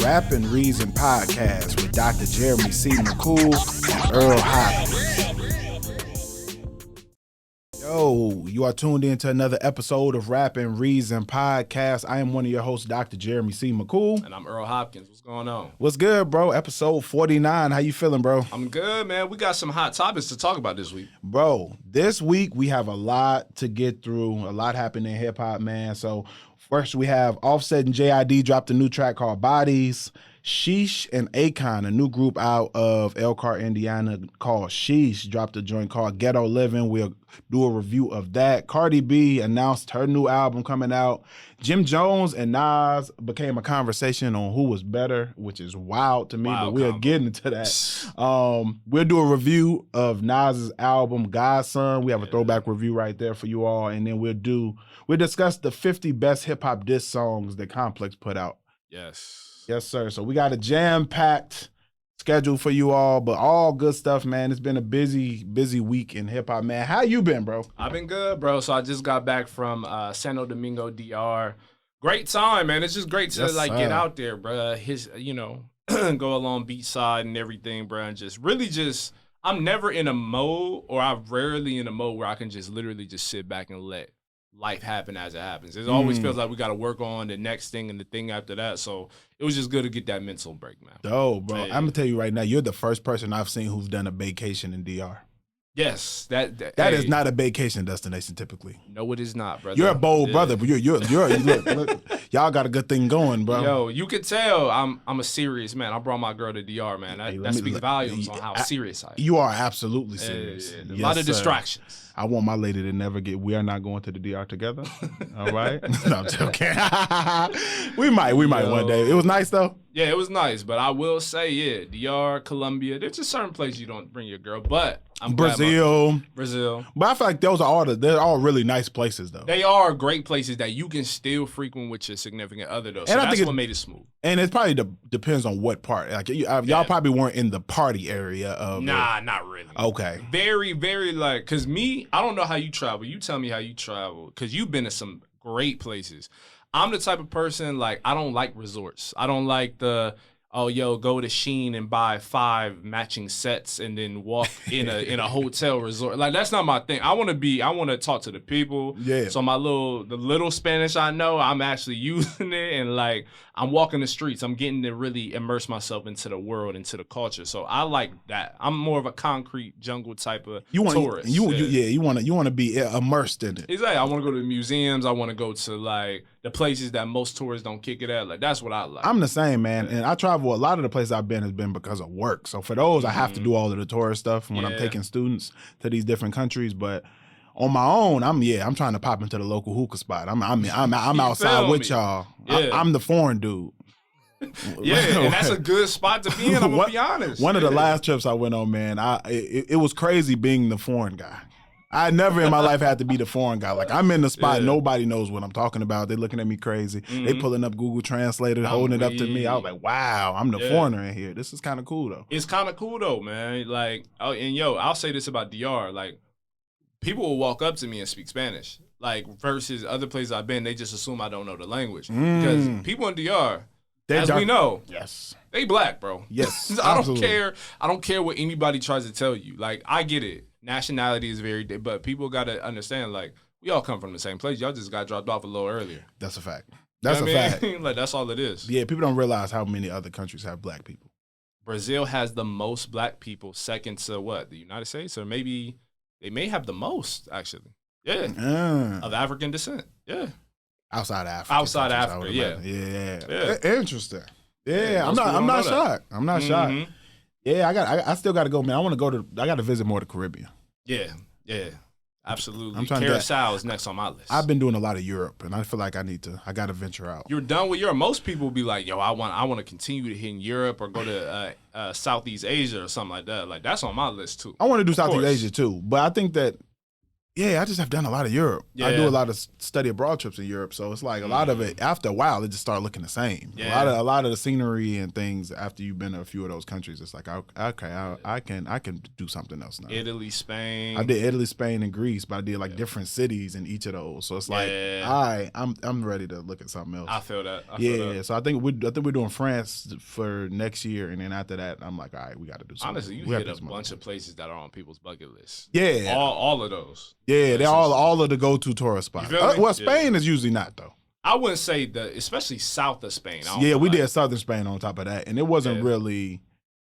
Rapping Reason Podcast with Dr. Jeremy C. McCool and Earl Hopkins. Yo, you are tuned in to another episode of Rapping Reason Podcast. I am one of your hosts, Dr. Jeremy C. McCool. And I'm Earl Hopkins. What's going on? What's good, bro? Episode 49. How you feeling, bro? I'm good, man. We got some hot topics to talk about this week. Bro, this week we have a lot to get through. A lot happened in hip-hop, man. So first we have Offset and J.I.D. dropped a new track called Bodies. Sheesh and Akon, a new group out of Elkhart, Indiana called Sheesh, dropped a joint called Ghetto Living. We'll do a review of that. Cardi B announced her new album coming out. Jim Jones and Nas became a conversation on who was better, which is wild to me, but we'll get into that. We'll do a review of Nas's album, Godson. We have a throwback review right there for you all. And then we'll discuss the 50 best hip-hop diss songs that Complex put out. Yes, sir. So we got a jam-packed schedule for you all, but all good stuff, man. It's been a busy week in hip-hop, man. How you been, bro? I've been good, bro. So I just got back from Santo Domingo, DR. Great time, man. It's just great to get out there, bro. Go along beachside and everything, bro. And I'm never in a mode, or I'm rarely in a mode where I can just literally just sit back and let life happen as it happens. It always feels like we got to work on the next thing and the thing after that. So it was just good to get that mental break, man. Oh, bro. Yeah. I'm going to tell you right now, you're the first person I've seen who's done a vacation in DR. Yes. That is not a vacation destination typically. No, it is not, brother. You're a bold brother, but look, y'all got a good thing going, bro. Yo, you could tell I'm a serious man. I brought my girl to DR, man. That speaks volumes on how serious I am. You are absolutely serious. A lot of distractions. I want my lady to never we are not going to the DR together. All right? No, I'm joking. we might one day. It was nice, though. Yeah, it was nice, but I will say, DR, Colombia, there's just certain places you don't bring your girl, but I'm Brazil. But I feel like they're all really nice places, though. They are great places that you can still frequent with your significant other, though. So and that's what made it smooth. And it probably depends on what part. Like y'all probably weren't in the party area of not really. Okay. Very, very because me, I don't know how you travel. You tell me how you travel, because you've been to some great places. I'm the type of person, I don't like resorts. I don't like go to Shein and buy 5 matching sets and then walk in a hotel resort. That's not my thing. I want to talk to the people. Yeah. So the little Spanish I know, I'm actually using it, and I'm walking the streets. I'm getting to really immerse myself into the world, into the culture. So I like that. I'm more of a concrete jungle type of tourist. You want to be immersed in it. Exactly. I want to go to the museums. I want to go to the places that most tourists don't kick it at. That's what I like. I'm the same, man. And I travel. A lot of the places I've been has been because of work. So for those, I have to do all of the tourist stuff when I'm taking students to these different countries. But on my own, I'm trying to pop into the local hookah spot. I'm outside with y'all. Yeah. I'm the foreign dude. Yeah, and that's a good spot to be in. I'm gonna be honest. One of the last trips I went on, man, it was crazy being the foreign guy. I never in my life had to be the foreign guy. I'm in the spot, nobody knows what I'm talking about. They're looking at me crazy. They pulling up Google Translator, holding it up to me. I was like, wow, I'm the foreigner in here. This is kind of cool, though. It's kind of cool, though, man. I'll say this about DR. People will walk up to me and speak Spanish. Versus other places I've been, they just assume I don't know the language. Because people in DR, we know, yes, they black, bro. Yes, I don't care. I don't care what anybody tries to tell you. I get it. Nationality is but people got to understand, we all come from the same place. Y'all just got dropped off a little earlier. That's a fact. That's a fact. That's all it is. Yeah, people don't realize how many other countries have black people. Brazil has the most black people, second to what? The United States? Or maybe they may have the most, actually. Yeah. Of African descent. Yeah. Outside of Africa. Outside Africa, yeah. Interesting. Yeah, I'm not shocked. I'm not shocked. Yeah, I still got to go, man. I got to visit more of the Caribbean. Yeah, absolutely. Curacao is next on my list. I've been doing a lot of Europe, and I feel like I got to venture out. You're done with Europe. Most people will be like, yo, I want to continue to hit in Europe or go to Southeast Asia or something like that. That's on my list, too. I want to do Southeast Asia, too. But I think that Yeah, I just have done a lot of Europe. Yeah. I do a lot of study abroad trips in Europe, so it's like a lot of it. After a while, it just started looking the same. Yeah. A lot of the scenery and things after you've been to a few of those countries, it's like okay, I can do something else now. Italy, Spain. I did Italy, Spain, and Greece, but I did like different cities in each of those. So it's like, all right, I'm ready to look at something else. I feel that. So I think we're doing France for next year, and then after that, I'm like, all right, we got to do something. Honestly, you hit a bunch of places that are on people's bucket list. Yeah, all of those. Yeah, they're all of the go-to tourist spots. Well, Spain is usually not though. I wouldn't say especially south of Spain. We did southern Spain on top of that, and it wasn't really.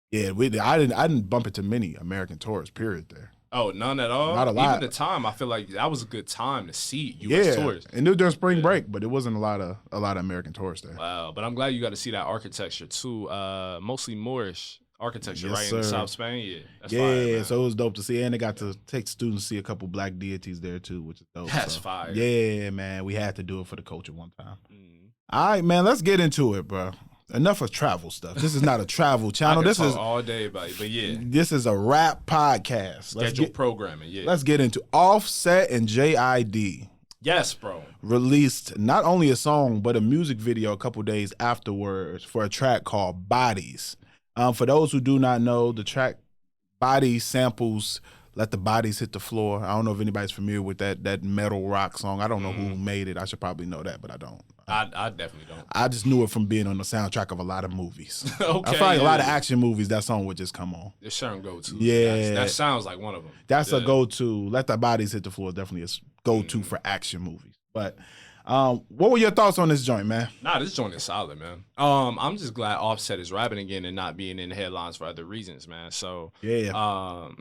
Yeah, I didn't bump into many American tourists. Period. There. Oh, none at all. Not a lot. Even the time, I feel like that was a good time to see U.S. tourists. And it was during spring break, but it wasn't a lot of American tourists there. Wow, but I'm glad you got to see that architecture too. Mostly Moorish architecture, right in South Spain. Yeah, that's fire, so it was dope to see, and they got to take students to see a couple black deities there too, which is dope. That's fire. Yeah, man, we had to do it for the culture one time. All right, man, let's get into it, bro. Enough of travel stuff. This is not a travel channel. This is all day about it, but yeah, this is a rap podcast. Scheduled programming. Yeah, let's get into Offset and J.I.D. Yes, bro. Released not only a song but a music video a couple days afterwards for a track called Bodies. For those who do not know, the track Bodies samples Let the Bodies Hit the Floor. I don't know if anybody's familiar with that metal rock song. I don't know who made it. I should probably know that, but I don't. I definitely don't. I just knew it from being on the soundtrack of a lot of movies. Okay, I feel like a lot of action movies, that song would just come on. There's certain go-to. Yeah. That sounds like one of them. That's a go-to. Let the Bodies Hit the Floor is definitely a go-to for action movies. But what were your thoughts on this joint, man? Nah, this joint is solid, man. I'm just glad Offset is rapping again and not being in the headlines for other reasons, man. So we'll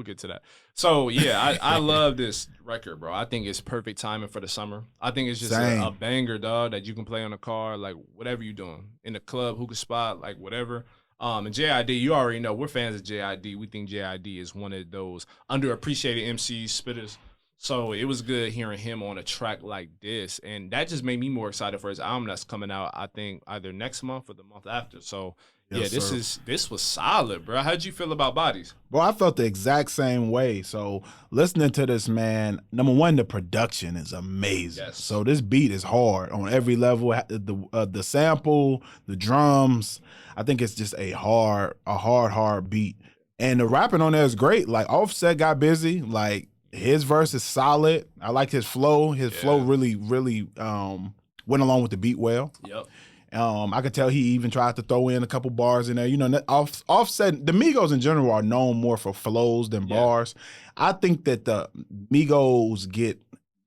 get to that. So yeah, I love this record, bro. I think it's perfect timing for the summer. I think it's just a banger, dog, that you can play on the car, like whatever you're doing in the club, hookah spot, like whatever. And J.I.D, you already know we're fans of J.I.D. We think J.I.D is one of those underappreciated MCs, spitters. So it was good hearing him on a track like this, and that just made me more excited for his album that's coming out, I think, either next month or the month after. So this was solid, bro. How'd you feel about Bodies? Bro, I felt the exact same way. So listening to this, man, number one, the production is amazing. Yes. So this beat is hard on every level. The sample, the drums, I think it's just a hard beat. And the rapping on there is great. Like Offset got busy, like. His verse is solid. I like his flow. His flow really went along with the beat well. Yep. I could tell he even tried to throw in a couple bars in there. You know, Offset, the Migos in general are known more for flows than bars. I think that the Migos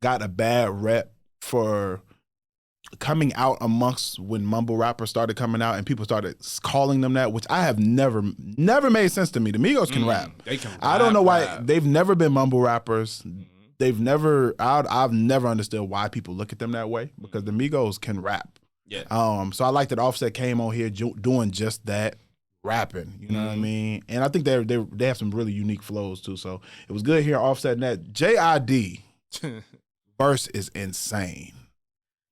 got a bad rep for coming out amongst when mumble rappers started coming out and people started calling them that, which I have never made sense to me. The Migos can rap. They can rap. I don't know why they've never been mumble rappers. They've never. I've never understood why people look at them that way because the Migos can rap. Yeah. So I like that Offset came on here doing just that, rapping. You know what I mean? And I think they have some really unique flows too. So it was good hearing Offset in that. J.I.D. verse is insane.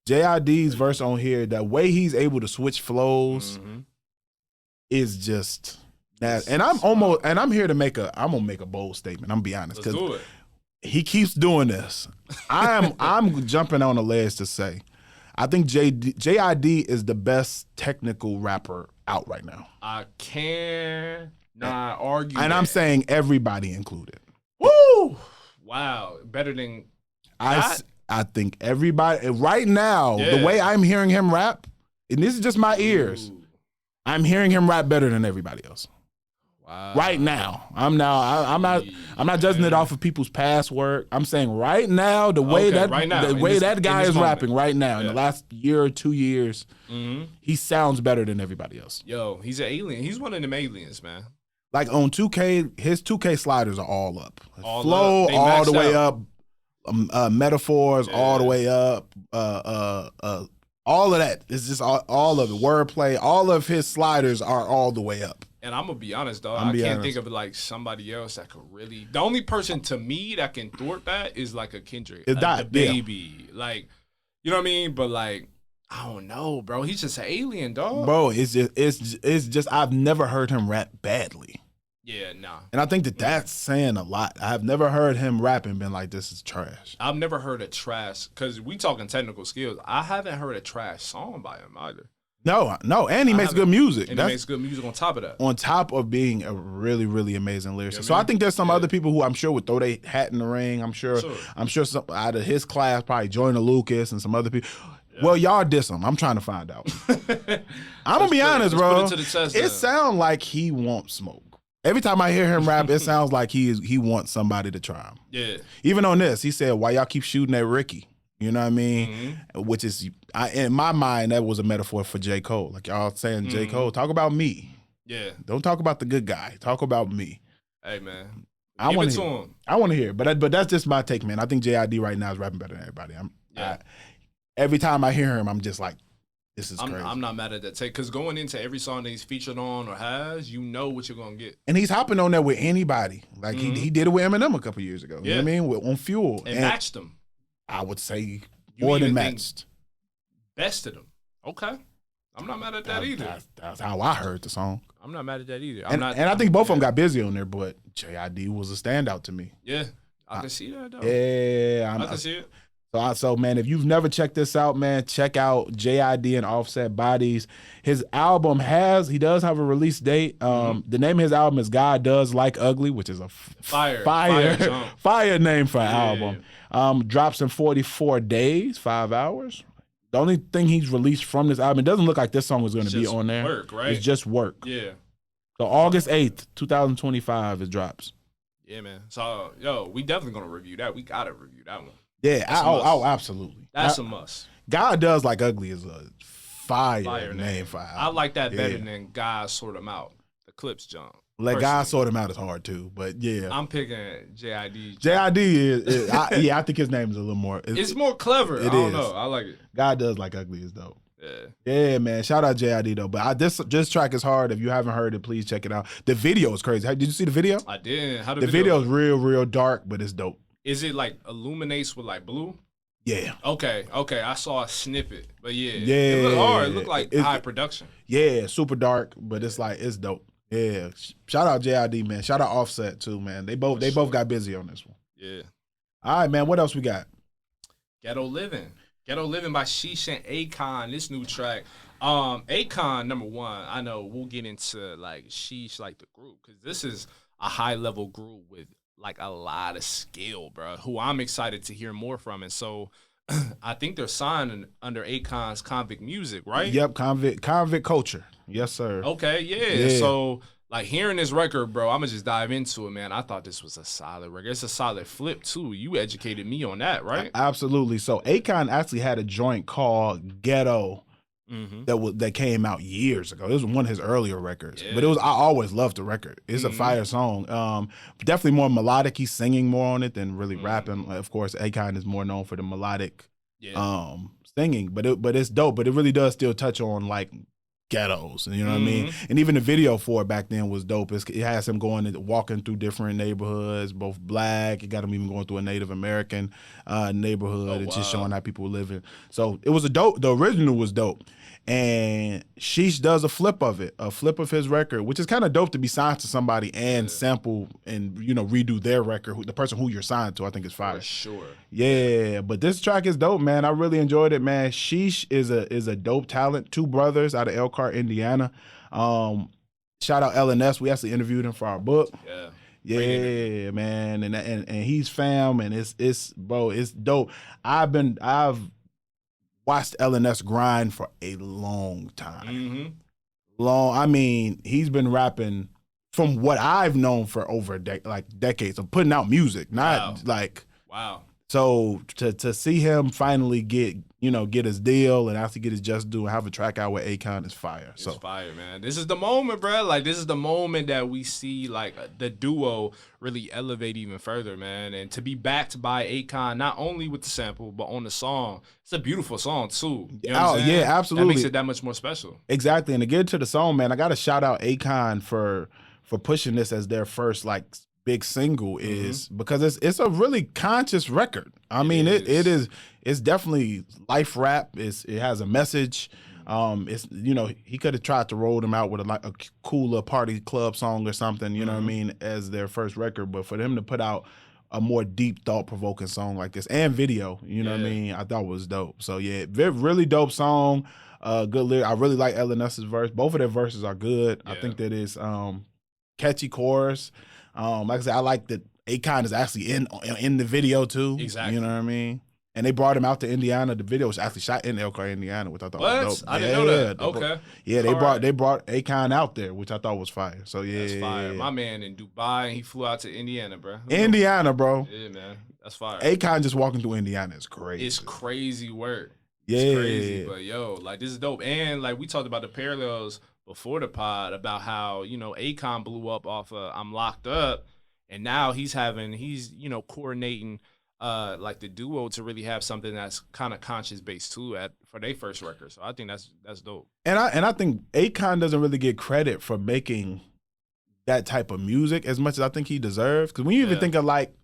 J.I.D.'s verse on here, the way he's able to switch flows is just that. And I'm here to make I'm gonna make a bold statement. I'm gonna be honest. Let's do it. He keeps doing this. I'm jumping on a ledge to say, I think J.I.D. is the best technical rapper out right now. I cannot argue. And I'm saying everybody included. Woo! Wow. Better than I think everybody right now, the way I'm hearing him rap, and this is just my ears, I'm hearing him rap better than everybody else. Wow. Right now. I'm not judging it off of people's past work. I'm saying right now, the way that guy is rapping right now, in the last year or 2 years, he sounds better than everybody else. Yo, he's an alien. He's one of them aliens, man. Like on 2K, his 2K sliders are all up. All flow up. all the way up. Metaphors all the way up. All of that. It's just all of it. Wordplay. All of his sliders are all the way up. And I'm gonna be honest, dog. I can't think of like somebody else that could really. The only person to me that can thwart that is like a Kendrick, the baby. Like, you know what I mean? But like, I don't know, bro. He's just an alien, dog. Bro, it's just I've never heard him rap badly. Yeah, nah. And I think that that's saying a lot. I have never heard him rap and been like, this is trash. I've never heard a trash, because we talking technical skills. I haven't heard a trash song by him either. No, and he makes good music. And he makes good music on top of that. On top of being a really, really amazing lyricist. So I think there's some other people who I'm sure would throw their hat in the ring. I'm sure some out of his class, probably Joyner Lucas and some other people. Yeah. Well, y'all diss him. I'm trying to find out. I'm going to be honest, bro. It sounds like he wants smoke. Every time I hear him rap, it sounds like he wants somebody to try him. Yeah. Even on this, he said, why y'all keep shooting at Ricky? You know what I mean? Mm-hmm. Which is, in my mind, that was a metaphor for J. Cole. Like y'all saying, J. Cole, talk about me. Yeah. Don't talk about the good guy. Talk about me. Hey, man. I want to hear. I want to hear. But that's just my take, man. I think J.I.D. right now is rapping better than everybody. Every time I hear him, I'm just like, this is crazy. I'm not mad at that take, because going into every song that he's featured on or has, you know what you're going to get. And he's hopping on there with anybody. Like he did it with Eminem a couple years ago. You know what I mean? On Fuel. And matched them. I would say more than matched. Bested him. Okay. I'm not mad at that either. That's how I heard the song. I'm not mad at that either. I think both of them got busy on there, but J.I.D. was a standout to me. Yeah. I can see that, though. Yeah. I can see it. So, man, if you've never checked this out, man, check out J.I.D. and Offset Bodies. His album he does have a release date. The name of his album is God Does Like Ugly, which is a fire name for an album. Drops in 44 days, 5 hours. The only thing he's released from this album, it doesn't look like this song was going to be on there. Work, right? It's just work. Yeah. So August 8th, 2025, it drops. Yeah, man. So, we definitely going to review that. We got to review that one. Yeah, absolutely. That's a must. God Does Like Ugly is a fire name for album. I like that better than God Sort 'Em Out. The Clips jump. Let God Sort 'Em Out is hard too, but yeah. I'm picking J.I.D. J.I.D. I think his name is a little more. It's more clever. I don't know. I like it. God Does Like Ugly is dope. Yeah. Yeah, man. Shout out J.I.D. though. But this track is hard. If you haven't heard it, please check it out. The video is crazy. Did you see the video? I did. How the video is real dark, but it's dope. Is it like illuminates with like blue? Yeah. Okay. I saw a snippet, but yeah. It looked hard. It looked like high production. Yeah, super dark, but it's dope. Yeah. Shout out J.I.D., man. Shout out Offset too, man. They both got busy on this one. Yeah. All right, man. What else we got? Ghetto Living by Sheesh and Akon. This new track. Akon, number one. I know we'll get into like Sheesh, like the group, because this is a high level group with like a lot of skill, bro, who I'm excited to hear more from. And so I think they're signed under Akon's Convict Music, right? Yep, Convict Culture. Yes, sir. Okay, yeah. So like hearing this record, bro, I'm going to just dive into it, man. I thought this was a solid record. It's a solid flip, too. You educated me on that, right? Absolutely. So Akon actually had a joint called Ghetto that came out years ago. It was one of his earlier records. Yeah. But I always loved the record. It's a fire song. Definitely more melodic. He's singing more on it than really rapping. Of course, Akon is more known for the melodic singing. But it's dope. But it really does still touch on like ghettos, you know what I mean? And even the video for it back then was dope. It has him walking through different neighborhoods, both black. It got him even going through a Native American neighborhood and just showing how people were living. So it was the original was dope. And Sheesh does a flip of his record, which is kind of dope to be signed to somebody and sample and redo their record. The person who you're signed to, I think, is fire. For sure. Yeah, but this track is dope, man. I really enjoyed it, man. Sheesh is a dope talent. Two brothers out of Elkhart, Indiana. Shout out LNS. We actually interviewed him for our book. Yeah, man, and he's fam, and it's dope. I've watched LNS grind for a long time. I mean, he's been rapping from what I've known for over decades of putting out music, not wow. So to see him finally get his deal and actually get his just due and have a track out with Akon is fire. It's fire, man. This is the moment, bro. Like, this is the moment that we see, like, the duo really elevate even further, man. And to be backed by Akon, not only with the sample, but on the song. It's a beautiful song, too. You know what I'm saying? Yeah, absolutely. That makes it that much more special. Exactly. And to get to the song, man, I got to shout out Akon for pushing this as their first, like, big single is because it's a really conscious record. I mean, it's definitely life rap. It has a message. It's he could have tried to roll them out with a cooler party club song or something, you know what I mean, as their first record. But for them to put out a more deep, thought-provoking song like this and video, you know what I mean, I thought was dope. So yeah, really dope song. Good lyric. I really like LNS's verse. Both of their verses are good. Yeah. I think that it's catchy chorus. Like I said, I like that Akon is actually in the video too. Exactly. You know what I mean? And they brought him out to Indiana. The video was actually shot in Elkhart, Indiana, which I thought was dope. I didn't know that. Okay. They brought Akon out there, which I thought was fire. So yeah, that's fire. My man in Dubai, he flew out to Indiana, bro. Indiana, bro. Yeah, man, that's fire. Akon just walking through Indiana is crazy. It's crazy work. Yeah, it's crazy. But yo, like this is dope. And like we talked about the parallels before the pod about how Akon blew up off of "I'm Locked Up," and now he's coordinating. Like the duo to really have something that's kind of conscious based too for their first record. So I think that's dope. And I think Akon doesn't really get credit for making that type of music as much as I think he deserves. Because when you even think of like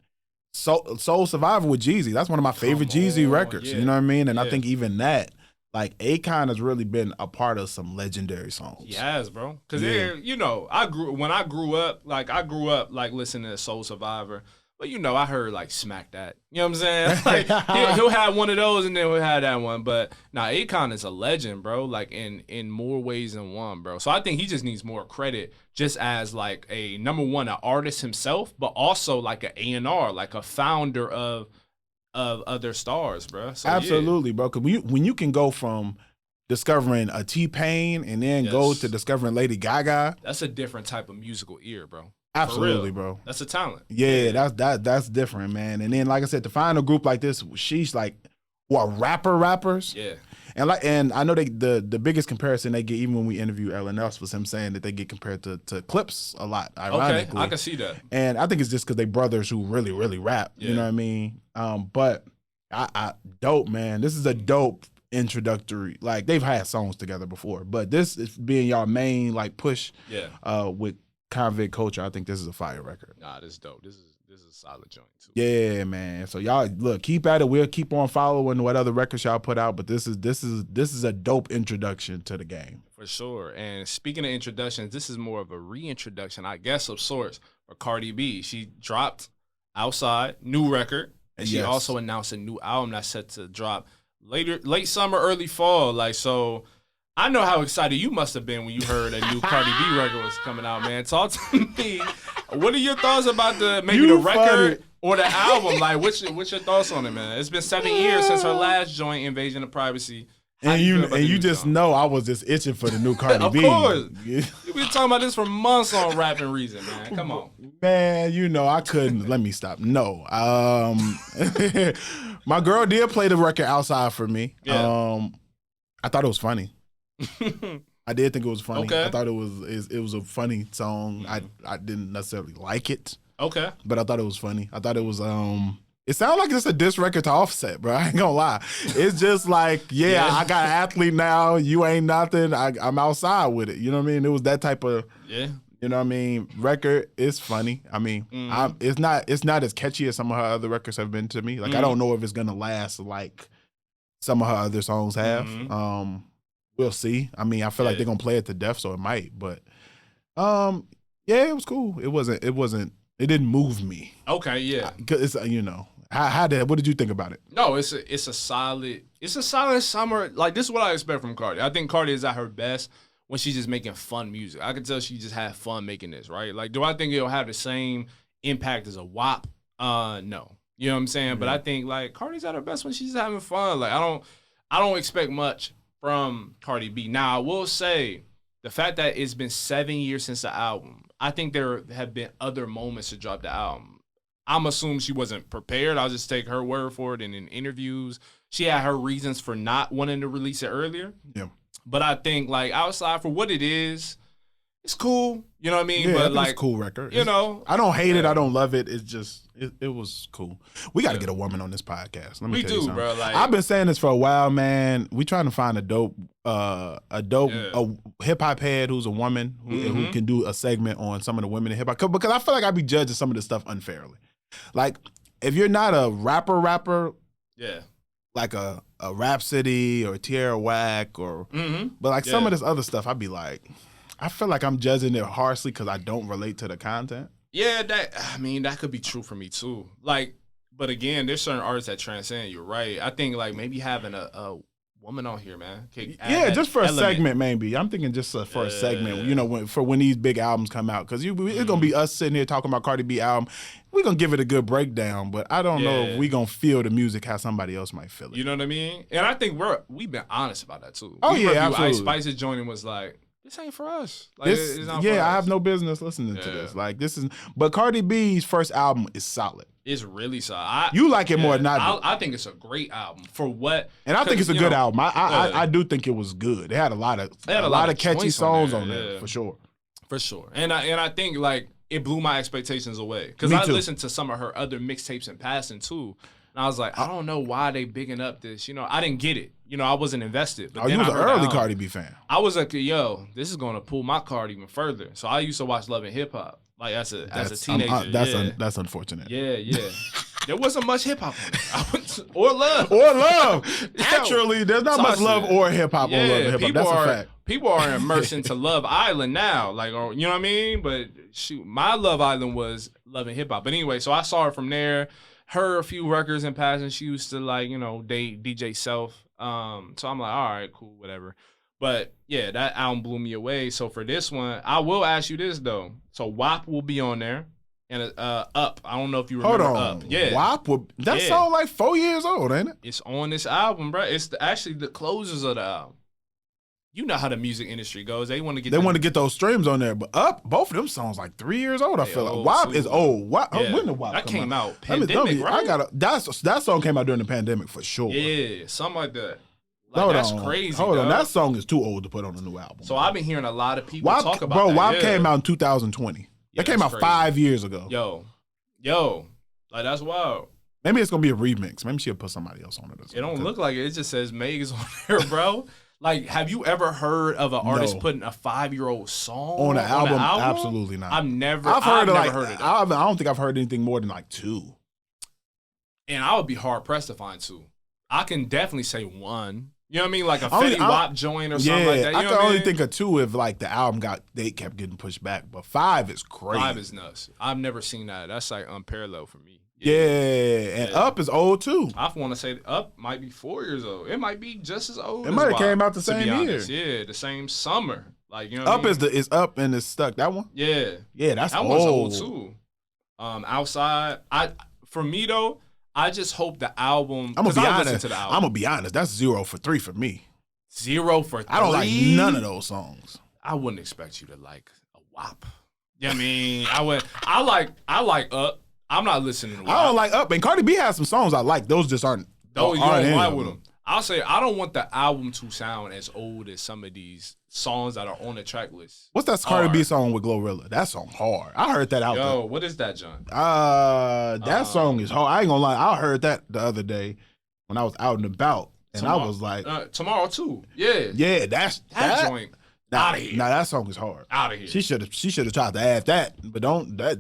Soul Survivor with Jeezy, that's one of my favorite Jeezy records. Yeah. You know what I mean? And I think even that, like Akon has really been a part of some legendary songs. He has, bro. Because I grew up like listening to Soul Survivor. But I heard like Smack That. You know what I'm saying? Like he'll have one of those and then we'll have that one. But Akon is a legend, bro. Like in more ways than one, bro. So I think he just needs more credit, just as like a number one, an artist himself, but also like an A&R, like a founder of other stars, bro. So, absolutely, bro. Because when you can go from discovering a T-Pain and then go to discovering Lady Gaga, that's a different type of musical ear, bro. Absolutely, bro. That's a talent. Yeah, that's different, man. And then, like I said, to find a group like this, Sheesh, like, who are rappers. Yeah. And I know the biggest comparison they get, even when we interview LNS, was him saying that they get compared to Clips a lot, ironically. Okay, I can see that. And I think it's just because they brothers who really, really rap. Yeah. You know what I mean? But I dope, man. This is a dope introductory. Like, they've had songs together before, but this is being y'all main, like, push with Convict Culture. I think this is a fire record. Nah, this is dope. This is a solid joint too. Yeah, man. So y'all look, keep at it. We'll keep on following what other records y'all put out. But this is a dope introduction to the game for sure. And speaking of introductions, this is more of a reintroduction, I guess, of sorts for Cardi B. She dropped Outside, new record, and she also announced a new album that's set to drop late summer, early fall. Like so. I know how excited you must have been when you heard a new Cardi B record was coming out, man. Talk to me. What are your thoughts about the record or the album? Like, what's your thoughts on it, man? It's been 7 years since her last joint, Invasion of Privacy. And you just know I was just itching for the new Cardi B. Of course. We've been talking about this for months on Rapping Reason, man. Come on. Man, I couldn't. Let me stop. No. My girl did play the record Outside for me. Yeah. I thought it was funny. I did think it was funny. Okay. I thought it was a funny song. I didn't necessarily like it. Okay. But I thought it was funny. I thought it was it sounded like it's a diss record to Offset, bro. I ain't gonna lie. It's just like, I got an athlete now. You ain't nothing. I'm outside with it. You know what I mean? It was that type of you know what I mean? Record. It's funny. I mean, it's not as catchy as some of her other records have been to me. Like I don't know if it's gonna last like some of her other songs have. We'll see. I mean, I feel like they're gonna play it to death, so it might. But, it was cool. It didn't move me. Okay, yeah. Cause it's what did you think about it? No, it's a solid summer. Like this is what I expect from Cardi. I think Cardi is at her best when she's just making fun music. I can tell she just had fun making this, right? Like, do I think it'll have the same impact as a WAP? No. You know what I'm saying? Mm-hmm. But I think like Cardi's at her best when she's having fun. Like I don't expect much from Cardi B. Now, I will say the fact that it's been 7 years since the album, I think there have been other moments to drop the album. I'm assuming she wasn't prepared. I'll just take her word for it. And in interviews, she had her reasons for not wanting to release it earlier. Yeah. But I think, like, outside for what it is, it's cool. You know what I mean? Yeah, but it's a cool record. I don't hate it. I don't love it. It's just, it was cool. We got to get a woman on this podcast. Let me tell you something. Bro. Like, I've been saying this for a while, man. We trying to find a dope hip hop head who's a woman who can do a segment on some of the women in hip hop. Because I feel like I be judging some of this stuff unfairly. Like, if you're not a rapper, like a Rhapsody or Tierra Whack or, but like some of this other stuff, I'd be like, I feel like I'm judging it harshly because I don't relate to the content. Yeah, that could be true for me too. Like, but again, there's certain artists that transcend. You're right. I think like maybe having a woman on here, man. Yeah, just for a segment, maybe. I'm thinking just for a segment, you know, when these big albums come out. Because it's going to be us sitting here talking about Cardi B album. We're going to give it a good breakdown, but I don't know if we're going to feel the music how somebody else might feel it. You know what I mean? And I think we've been honest about that, too. Oh, yeah, absolutely. Ice Spice's joining was like, this ain't for us. Like, it's not for us. I have no business listening to this. Like, but Cardi B's first album is solid. It's really solid. You like it more than I do. I think it's a great album for what. And I think it's a good album. I do think it was good. It had a lot of catchy songs on there for sure. For sure. And I think like it blew my expectations away because I listened to some of her other mixtapes in passing too. And I was like, I don't know why they bigging up this. You know, I didn't get it. You know, I wasn't invested. But you was an early Cardi B fan. I was like, yo, this is gonna pull my card even further. So I used to watch Love and Hip Hop. Like as a teenager. That's unfortunate. Yeah. There wasn't much hip hop on it. Or love. Naturally, there's not much love or hip hop on Love and Hip Hop. That's a fact. People are immersed into Love Island now. Like, you know what I mean? But shoot, my Love Island was Love and Hip Hop. But anyway, so I saw her from there. Her a few records in passing. She used to like, you know, date DJ Self. So I'm like, all right, cool, whatever. But yeah, that album blew me away. So for this one, I will ask you this though. So WAP will be on there, and Up. I don't know if you remember Up. Yeah, WAP. That song like 4 years old, ain't it? It's on this album, bro. It's actually the closers of the album. You know how the music industry goes. They want to get those streams on there. But Up, both of them songs like 3 years old. I feel like WAP is old. When did WAP that come came out? Pandemic, right? That song came out during the pandemic for sure. Yeah, something like that. Like, that's crazy. Hold on, that song is too old to put on a new album. So I've been hearing a lot of people talk about that. WAP came out in 2020. That came out crazy. 5 years ago. Yo, like that's wild. Maybe it's gonna be a remix. Maybe she'll put somebody else on it. It don't look like it. It just says Meg's on there, bro. Like, have you ever heard of an artist putting a 5-year-old song on an album? Absolutely not. I've never heard of it. I don't think I've heard anything more than like 2. And I would be hard pressed to find 2. I can definitely say 1. You know what I mean? Like a Fetty Wap joint or something like that. You I can only think of 2 if like the album they kept getting pushed back. But 5 is crazy. 5 is nuts. I've never seen that. That's like unparalleled for me. And Up is old too. I want to say Up might be 4 years old. It might be just as old. It might have came out the same year. Yeah, the same summer. Like, you know what I mean? Is Up and it's Stuck. That one? Yeah. Yeah, that's that old. That one's old too. Outside, for me though, I just hope the album. I'm gonna be honest. That's 0 for 3 for me. 0 for 3. I don't like none of those songs. I wouldn't expect you to like a WAP. You know what I mean? I like Up. I'm not listening to WAP. I don't like Up. And Cardi B has some songs I like. Those just aren't. Those you don't vibe with them. I'll say I don't want the album to sound as old as some of these songs that are on the track list. What's that Cardi B song with Glorilla? That song hard. I heard that out there. Yo, what is that, John? That song is hard. I ain't gonna lie. I heard that the other day when I was out and about. And I was like, Tomorrow too. Yeah. Yeah, that joint. Out of here. Nah, that song is hard. Out of here. She should have tried to add that, but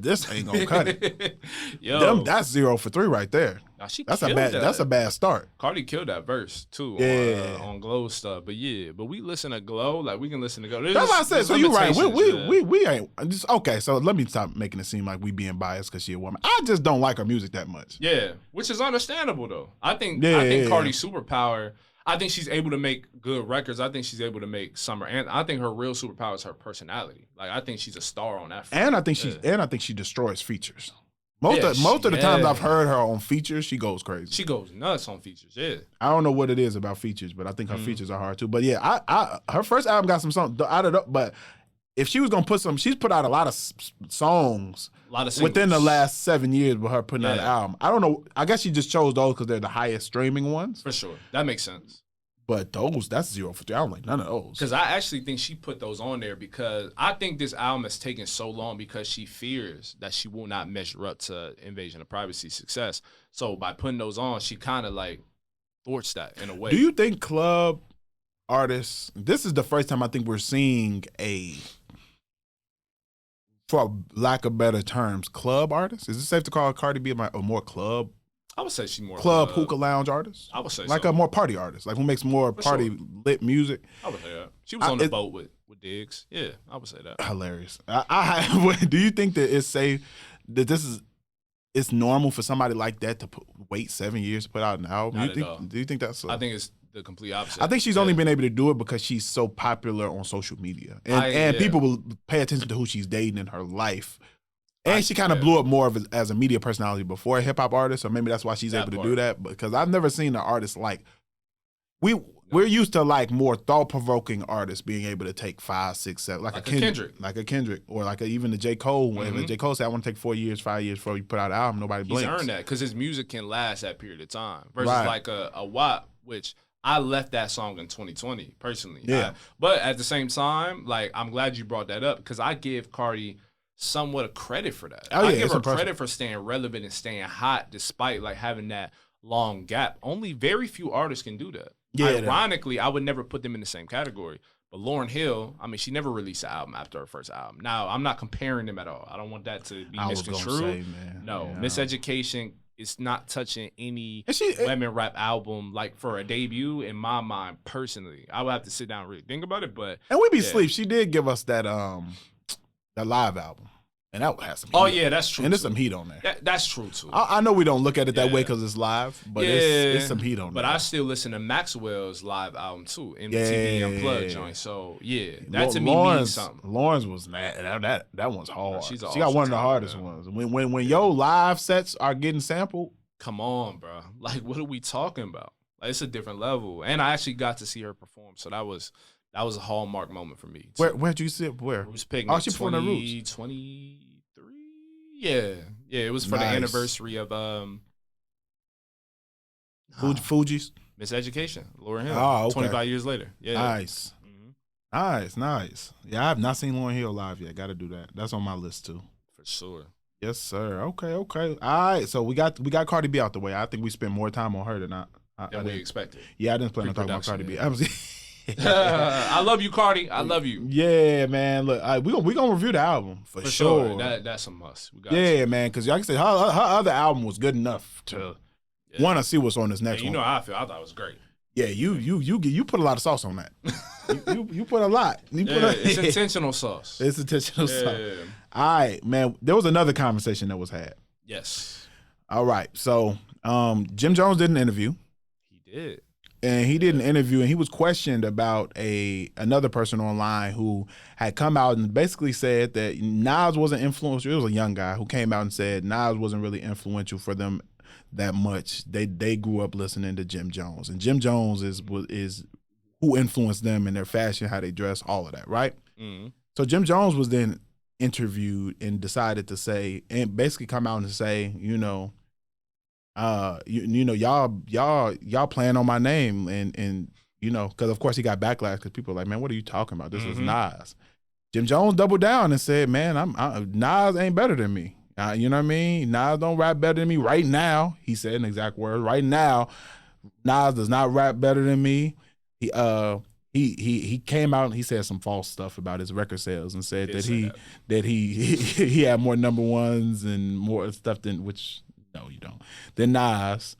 this ain't gonna cut it. Yo, that's 0 for 3 right there. Nah, that's a bad start. Cardi killed that verse too. Yeah. On Glow stuff, but we listen to Glow, like we can listen to Glow. That's what I said. So you're right. We ain't just okay. So let me stop making it seem like we being biased because she a woman. I just don't like her music that much. Yeah, which is understandable though. I think Cardi's superpower. I think she's able to make good records. I think she's able to make summer, and I think her real superpower is her personality. Like I think she's a star on that front. And I think she destroys features. Most of the times I've heard her on features, she goes crazy. She goes nuts on features. Yeah. I don't know what it is about features, but I think her features are hard too. But yeah, her first album got some songs out of the. But if she was gonna put she's put out a lot of songs. A lot of singles. Within the last 7 years with her putting out an album. I don't know. I guess she just chose those because they're the highest streaming ones. For sure. That makes sense. But that's 0 for 3. I don't like none of those. Because I actually think she put those on there because I think this album has taken so long because she fears that she will not measure up to Invasion of Privacy success. So by putting those on, she kind of like thwarts that in a way. Do you think club artists, this is the first time I think we're seeing for lack of better terms, club artists? Is it safe to call Cardi B a more club I would say she's more club hookah lounge artist. I would say like so. a more party artist, like who makes more party lit music. I would say that. She was on the boat with Diggs. Yeah, I would say that. Hilarious. Do you think that it's safe that it's normal for somebody like that to wait 7 years to put out an album? Do you think that's? I think it's the complete opposite. I think she's only been able to do it because she's so popular on social media, and people will pay attention to who she's dating in her life. And she kind of blew up more as a media personality before a hip hop artist, so maybe that's why she's able to do that. Because I've never seen an artist like we're used to like more thought provoking artists being able to take 5, 6, 7, like a Kendrick, or like even the J. Cole. When J. Cole said, "I want to take 4 years, 5 years before you put out an album," nobody blinks. He's earned that because his music can last that period of time versus like a WAP, which I left that song in 2020 personally. Yeah, but at the same time, like I'm glad you brought that up because I give Cardi somewhat of credit for that. I give her credit for staying relevant and staying hot despite like having that long gap. Only very few artists can do that. Yeah, ironically, I would never put them in the same category. But Lauryn Hill, I mean, she never released an album after her first album. Now, I'm not comparing them at all. I don't want that to be misconstrued. No, Miseducation is not touching any women rap album like for a debut in my mind personally. I would have to sit down and really think about it. And we be sleep. She did give us that live album. And that has some heat. Oh, yeah, that's true. And there's some heat on there. That's true, too. I know we don't look at it that way because it's live, but it's some heat on there. But I still listen to Maxwell's live album, too, MTV Unplugged joint. So, that to me means something. Lawrence was that one's hard. She got one of the hardest ones. When your live sets are getting sampled. Come on, bro. Like, what are we talking about? Like, it's a different level. And I actually got to see her perform, so that was a hallmark moment for me. Where'd you sit? Where? Roots Picnic. She performed at Roots. 2023. Yeah. It was for the anniversary of Fuji's Miseducation, Lauryn Hill. Oh, okay. 25 years later. Yeah. Nice. Nice. Yeah, I have not seen Lauryn Hill live yet. Got to do that. That's on my list too. For sure. Yes, sir. Okay. All right. So we got Cardi B out the way. I think we spent more time on her than we expected. Yeah, I didn't plan on talking about Cardi B. I love you, Cardi. I love you. Yeah, man. Look, we gonna review the album for sure. That's a must. Man, because like I said, her other album was good enough to want to see what's on this next one. You know how I feel. I thought it was great. Yeah, you put a lot of sauce on that. you put a lot. It's intentional sauce. It's intentional sauce. All right, man. There was another conversation that was had. Yes. All right. So, Jim Jones did an interview. He did. And he did an interview, and he was questioned about another person online who had come out and basically said that Nas wasn't influential. It was a young guy who came out and said Nas wasn't really influential for them that much. They grew up listening to Jim Jones, and Jim Jones is who influenced them in their fashion, how they dress, all of that, right? Mm-hmm. So Jim Jones was then interviewed and decided to say, and basically come out and say, y'all playing on my name, and because of course he got backlash because people are like, man, what are you talking about? This is Nas. Jim Jones doubled down and said, man, Nas ain't better than me. You know what I mean? Nas don't rap better than me right now. He said in exact words, right now, Nas does not rap better than me. He came out and he said some false stuff about his record sales and said that he had more number ones and more stuff than Nas.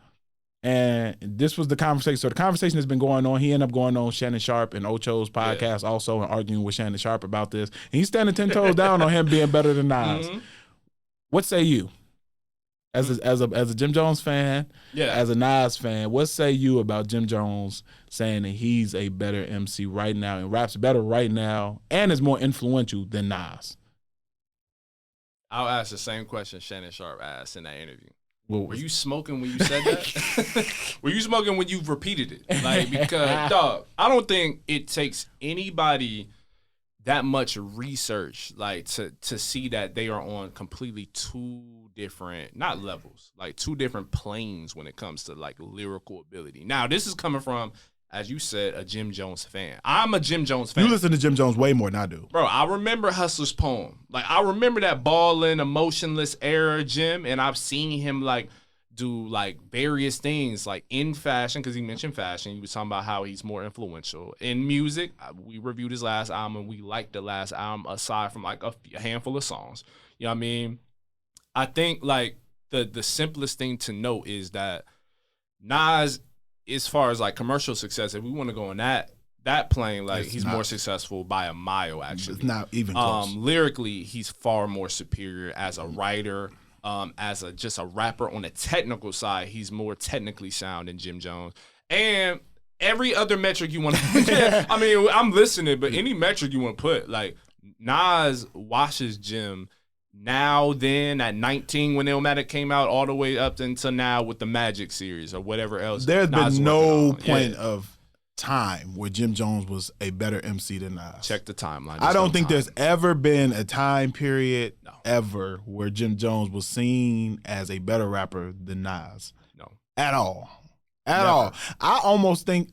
And this was the conversation. So the conversation has been going on. He ended up going on Shannon Sharp and Ocho's podcast also and arguing with Shannon Sharp about this. And he's standing 10 toes down on him being better than Nas. Mm-hmm. What say you? As a Jim Jones fan, as a Nas fan, what say you about Jim Jones saying that he's a better MC right now and raps better right now and is more influential than Nas? I'll ask the same question Shannon Sharp asked in that interview. Were you smoking when you said that? Were you smoking when you repeated it? Like, because, dog, I don't think it takes anybody that much research, like, to see that they are on completely two different, not levels, like two different planes when it comes to, like, lyrical ability. Now, this is coming from, as you said, a Jim Jones fan. I'm a Jim Jones fan. You listen to Jim Jones way more than I do. Bro, I remember Hustler's Poem. Like, I remember that ballin', emotionless era Jim, and I've seen him, like, do, like, various things, like, in fashion, because he mentioned fashion. He was talking about how he's more influential. In music, we reviewed his last album, and we liked the last album, aside from, like, a handful of songs. You know what I mean? I think, like, the simplest thing to note is that Nas, as far as like commercial success, if we want to go on that plane, like he's more successful by a mile. Actually, it's not even close. Lyrically, he's far more superior as a writer. As just a rapper on the technical side, he's more technically sound than Jim Jones. And every other metric you want to, I mean, I'm listening, but any metric you want to put, like Nas washes Jim now, then at 19 when Illmatic came out, all the way up until now with the Magic series or whatever else. There's been no point of time where Jim Jones was a better MC than Nas. Check the timeline. I don't think there's ever been a time period ever where Jim Jones was seen as a better rapper than Nas. No. At all. At all. I almost think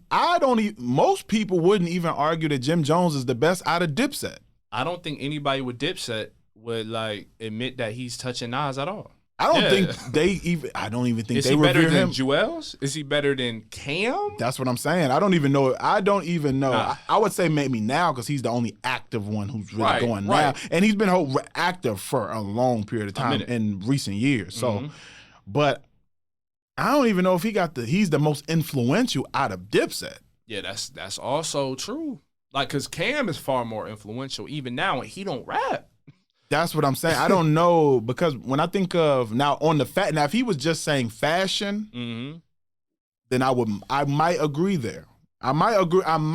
most people wouldn't even argue that Jim Jones is the best out of Dipset. I don't think anybody with Dipset would like admit that he's touching Nas at all. I don't think I don't even think is they he better revere than him. Juelz? Is he better than Cam? That's what I'm saying. I don't even know. Nah. I would say maybe now because he's the only active one who's really going now. And he's been active for a long period of time in recent years. So, but I don't even know if he's the most influential out of Dipset. Yeah, that's also true. Like, because Cam is far more influential even now and he don't rap. That's what I'm saying. I don't know, because when I think of now if he was just saying fashion, then I might agree there. I might agree there.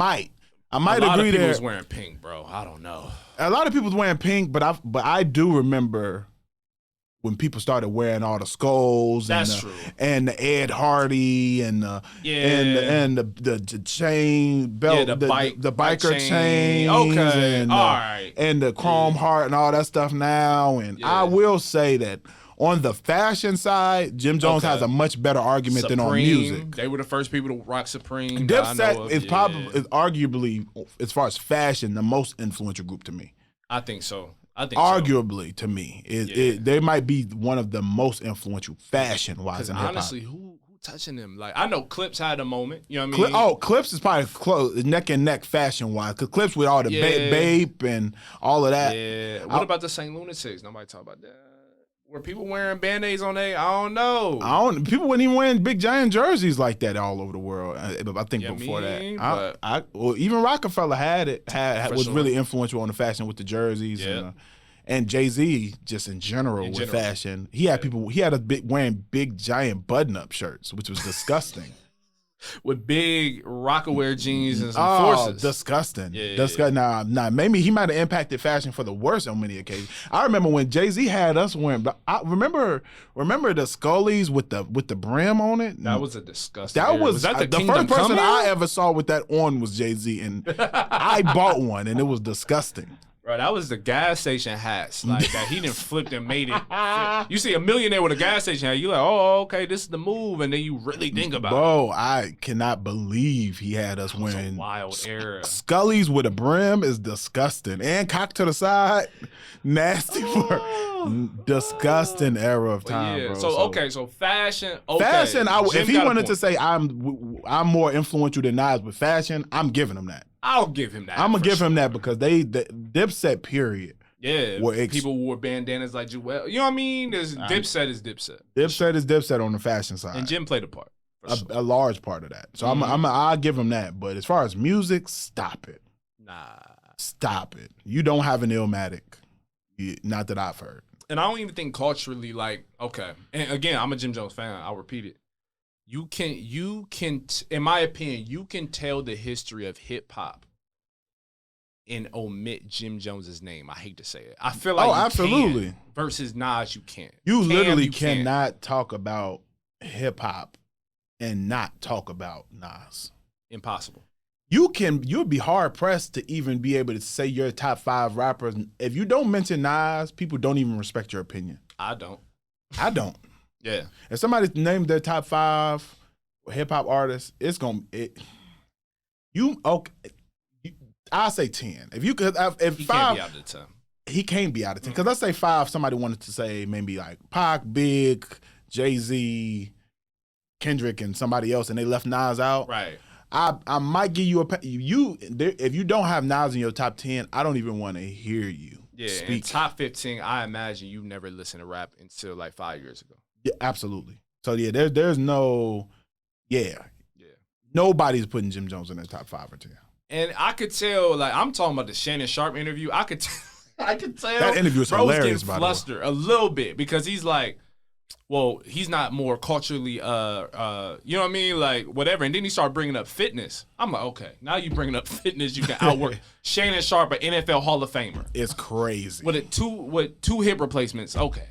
A lot of people was wearing pink, bro. I don't know. A lot of people was wearing pink, but I do remember when people started wearing all the skulls and the Ed Hardy and the chain belt, the biker chain. Okay, and, all right. And the chrome heart and all that stuff now. And I will say that on the fashion side, Jim Jones has a much better argument than on music. They were the first people to rock Supreme. Dipset is arguably, as far as fashion, the most influential group to me. I think so. Arguably, to me, they might be one of the most influential fashion-wise in hip-hop. Honestly, who touching them? Like, I know Clips had a moment. You know what I mean? Clips is probably close, neck and neck fashion-wise. Because Clips with all the Bape and all of that. Yeah. What about the St. Lunatics? Nobody talk about that. Were people wearing Band-Aids on there? I don't know. People weren't even wearing big giant jerseys like that all over the world. I think before that. Even Rockefeller was really influential on the fashion with the jerseys. Yeah. And Jay-Z just in general with fashion. He had wearing big giant button-up shirts, which was disgusting. With big Rockaware jeans and some forces. Disgusting. Disgusting. Nah, maybe he might have impacted fashion for the worst on many occasions. I remember when Jay-Z had us wearing, remember the Scullies with the brim on it? That was a disgusting. Was that the first person I ever saw with that on was Jay-Z, and I bought one, and it was disgusting. Bro, that was the gas station hats. Like that he done flipped and made it. You see a millionaire with a gas station hat, you like, oh, okay, this is the move. And then you really think about it. Bro, I cannot believe he had us wearing a wild era. Scullies with a brim is disgusting. And cock to the side, nasty disgusting era of time, bro. So fashion, Fashion, if he wanted to say I'm more influential than Nas with fashion, I'm giving him that. I'll give him that. I'm gonna give him that because the Dipset period. Yeah, people wore bandanas like Juelz. You know what I mean? Dipset is Dipset. Dipset is Dipset on the fashion side, and Jim played a part, a large part of that. So I'll give him that. But as far as music, stop it. Stop it. You don't have an Illmatic, not that I've heard. And I don't even think culturally, like, okay. And again, I'm a Jim Jones fan. I'll repeat it. You can, in my opinion, you can tell the history of hip hop and omit Jim Jones's name. I hate to say it. I feel like absolutely. Can, versus Nas, you can't. You literally cannot talk about hip hop and not talk about Nas. Impossible. You'd be hard pressed to even be able to say your top 5 rappers. If you don't mention Nas, people don't even respect your opinion. I don't. Yeah. If somebody named their top 5 hip hop artists, I'll say 10. If you could, if he 5, can't be out of 10. He can't be out of 10. Because let's say 5, somebody wanted to say maybe like Pac, Big, Jay-Z, Kendrick, and somebody else, and they left Nas out. Right. I might give you if you don't have Nas in your top 10, I don't even want to hear you. Yeah, in top 15, I imagine you never listened to rap until like 5 years ago. Yeah, absolutely. So yeah, there's no, yeah, Yeah. nobody's putting Jim Jones in their top 5 or 10. And I could tell, like, I'm talking about the Shannon Sharp interview. I could tell That interview is bro was hilarious, getting by the way. flustered a little bit because he's like, well, he's not more culturally, you know what I mean? Like, whatever. And then he started bringing up fitness. I'm like, okay, now you bringing up fitness, you can outwork Shannon Sharp, an NFL Hall of Famer. It's crazy. With two hip replacements, okay.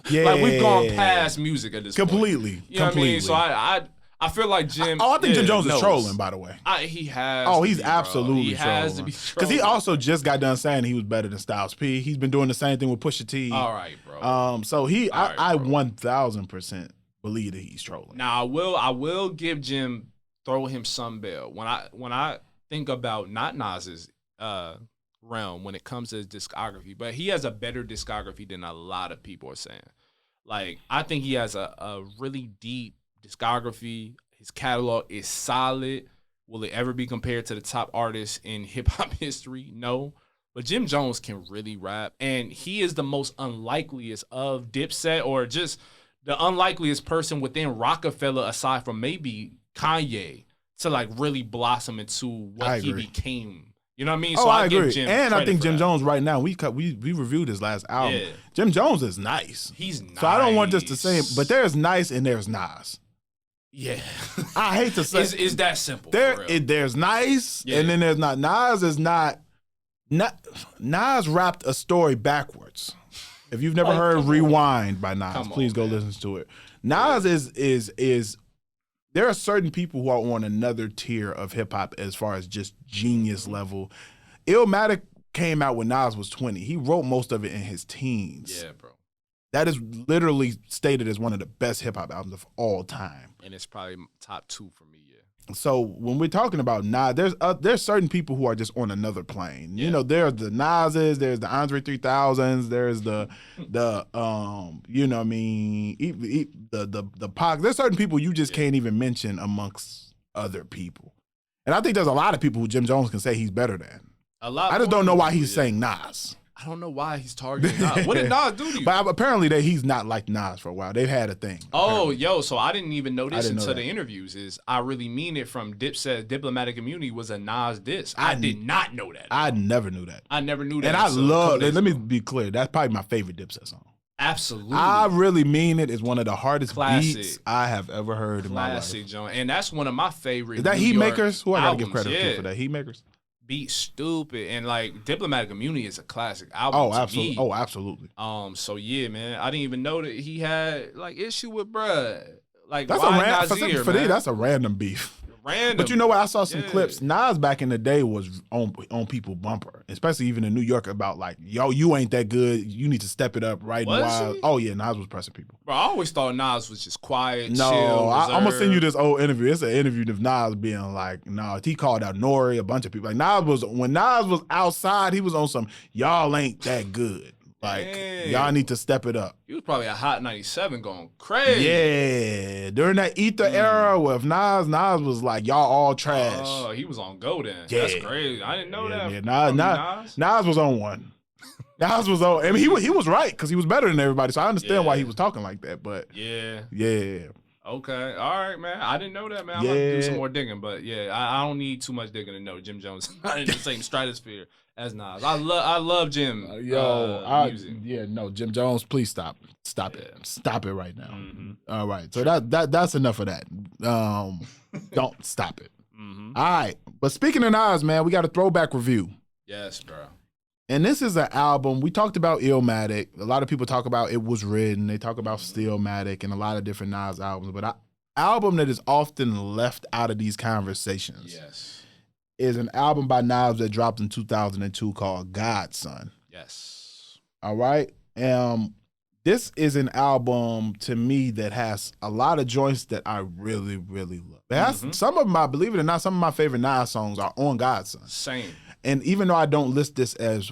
Yeah. Like, we've gone past music at this completely. point. You know what I mean? So I feel like Jim. I think Jim Jones knows. is trolling, by the way. He has. Oh, to he's be, absolutely He trolling. has to be Because he trolling. also just got done saying he was better than Styles P. He's been doing the same thing with Pusha T. All right, bro. So I bro. 1000% believe that he's trolling. Now I will give Jim, throw him some bell. When I think about not Nas's realm when it comes to his discography, but he has a better discography than a lot of people are saying. Like, I think he has a really deep discography. His catalog is solid. Will it ever be compared to the top artists in hip-hop history? No. But Jim Jones can really rap, and he is the most unlikeliest of Dipset, or just the unlikeliest person within Rockefeller, aside from maybe Kanye, to like really blossom into what he became. You know what I mean? So I agree. give Jim and I think Jim that. Jones right now, we reviewed his last album. Yeah. Jim Jones is nice. He's nice. So I don't want just to say it, but there's nice and there's Nas. Yeah. I hate to say it's that simple. There's nice, Yeah. and then there's not. Nas is not. Nas rapped a story backwards. If you've never heard Rewind by Nas, please go listen to it. Nas is there are certain people who are on another tier of hip hop as far as just genius level. Illmatic came out when Nas was 20. He wrote most of it in his teens. Yeah, bro. That is literally stated as one of the best hip hop albums of all time. And it's probably top 2 for me, yeah. So when we're talking about Nas, there's certain people who are just on another plane. Yeah. You know, there's the Nas's, there's the Andre 3000s, there's the you know what I mean, the Pac. There's certain people you just can't even mention amongst other people. And I think there's a lot of people who Jim Jones can say he's better than. I just don't know why he's saying Nas. I don't know why he's targeting Nas. What did Nas do to you? But apparently he's not like Nas for a while. They've had a thing. Oh, yo, so I didn't even know this until know the interviews. Is I really mean it from Dipset. Diplomatic Immunity was a Nas diss. I did not know that. I never knew that. I never knew that. And I love, let me be clear, that's probably my favorite Dipset song. Absolutely. I really mean it. It's one of the hardest Classic. beats I have ever heard in my life. Classic, John. And that's one of my favorite. Is that New Heat York Makers? Who I gotta give albums, credit to for that? Heat Makers? Beat stupid. And like Diplomatic Immunity is a classic album. Oh, to absolutely. me. Oh, absolutely. So yeah, man. I didn't even know that he had like issue with bruh. Like, That's why a Nasir, for man? me, that's a random beef. Random. But you know what? I saw some Yeah. clips. Nas back in the day was on people bumper, especially even in New York about like, yo, you ain't that good. You need to step it up right Was now. he? Oh yeah, Nas was pressing people. Bro, I always thought Nas was just quiet, No, chill, I'm gonna send you reserved. this old interview. It's an interview of Nas being like, no, he called out Nori, a bunch of people. Like when Nas was outside, he was on some, y'all ain't that good. Like, Dang. y'all need to step it up. He was probably a Hot 97 going crazy. Yeah. During that Ether era with Nas was like, y'all all trash. Oh, he was on go then. Yeah. That's crazy. I didn't know that. Yeah, from Nas was on one. Nas was on. I mean, he was right because he was better than everybody. So I understand why he was talking like that. But Yeah. yeah. Okay. All right, man. I didn't know that, man. I'm about to do some more digging. But yeah, I don't need too much digging to know Jim Jones is not in the same stratosphere as Nas. I love Jim. Music. Jim Jones, please stop it. Stop it right now. All right, so that's enough of that. Don't stop it. All right, but speaking of Nas, man, we got a throwback review. Yes, bro. And this is an album, we talked about Illmatic. A lot of people talk about It Was Written. They talk about Stillmatic and a lot of different Nas albums. But an album that is often left out of these conversations is an album by Nas that dropped in 2002 called Godson. Yes. All right? This is an album, to me, that has a lot of joints that I really, really love. It has some of my, believe it or not, some of my favorite Nas songs are on Godson. Same. And even though I don't list this as,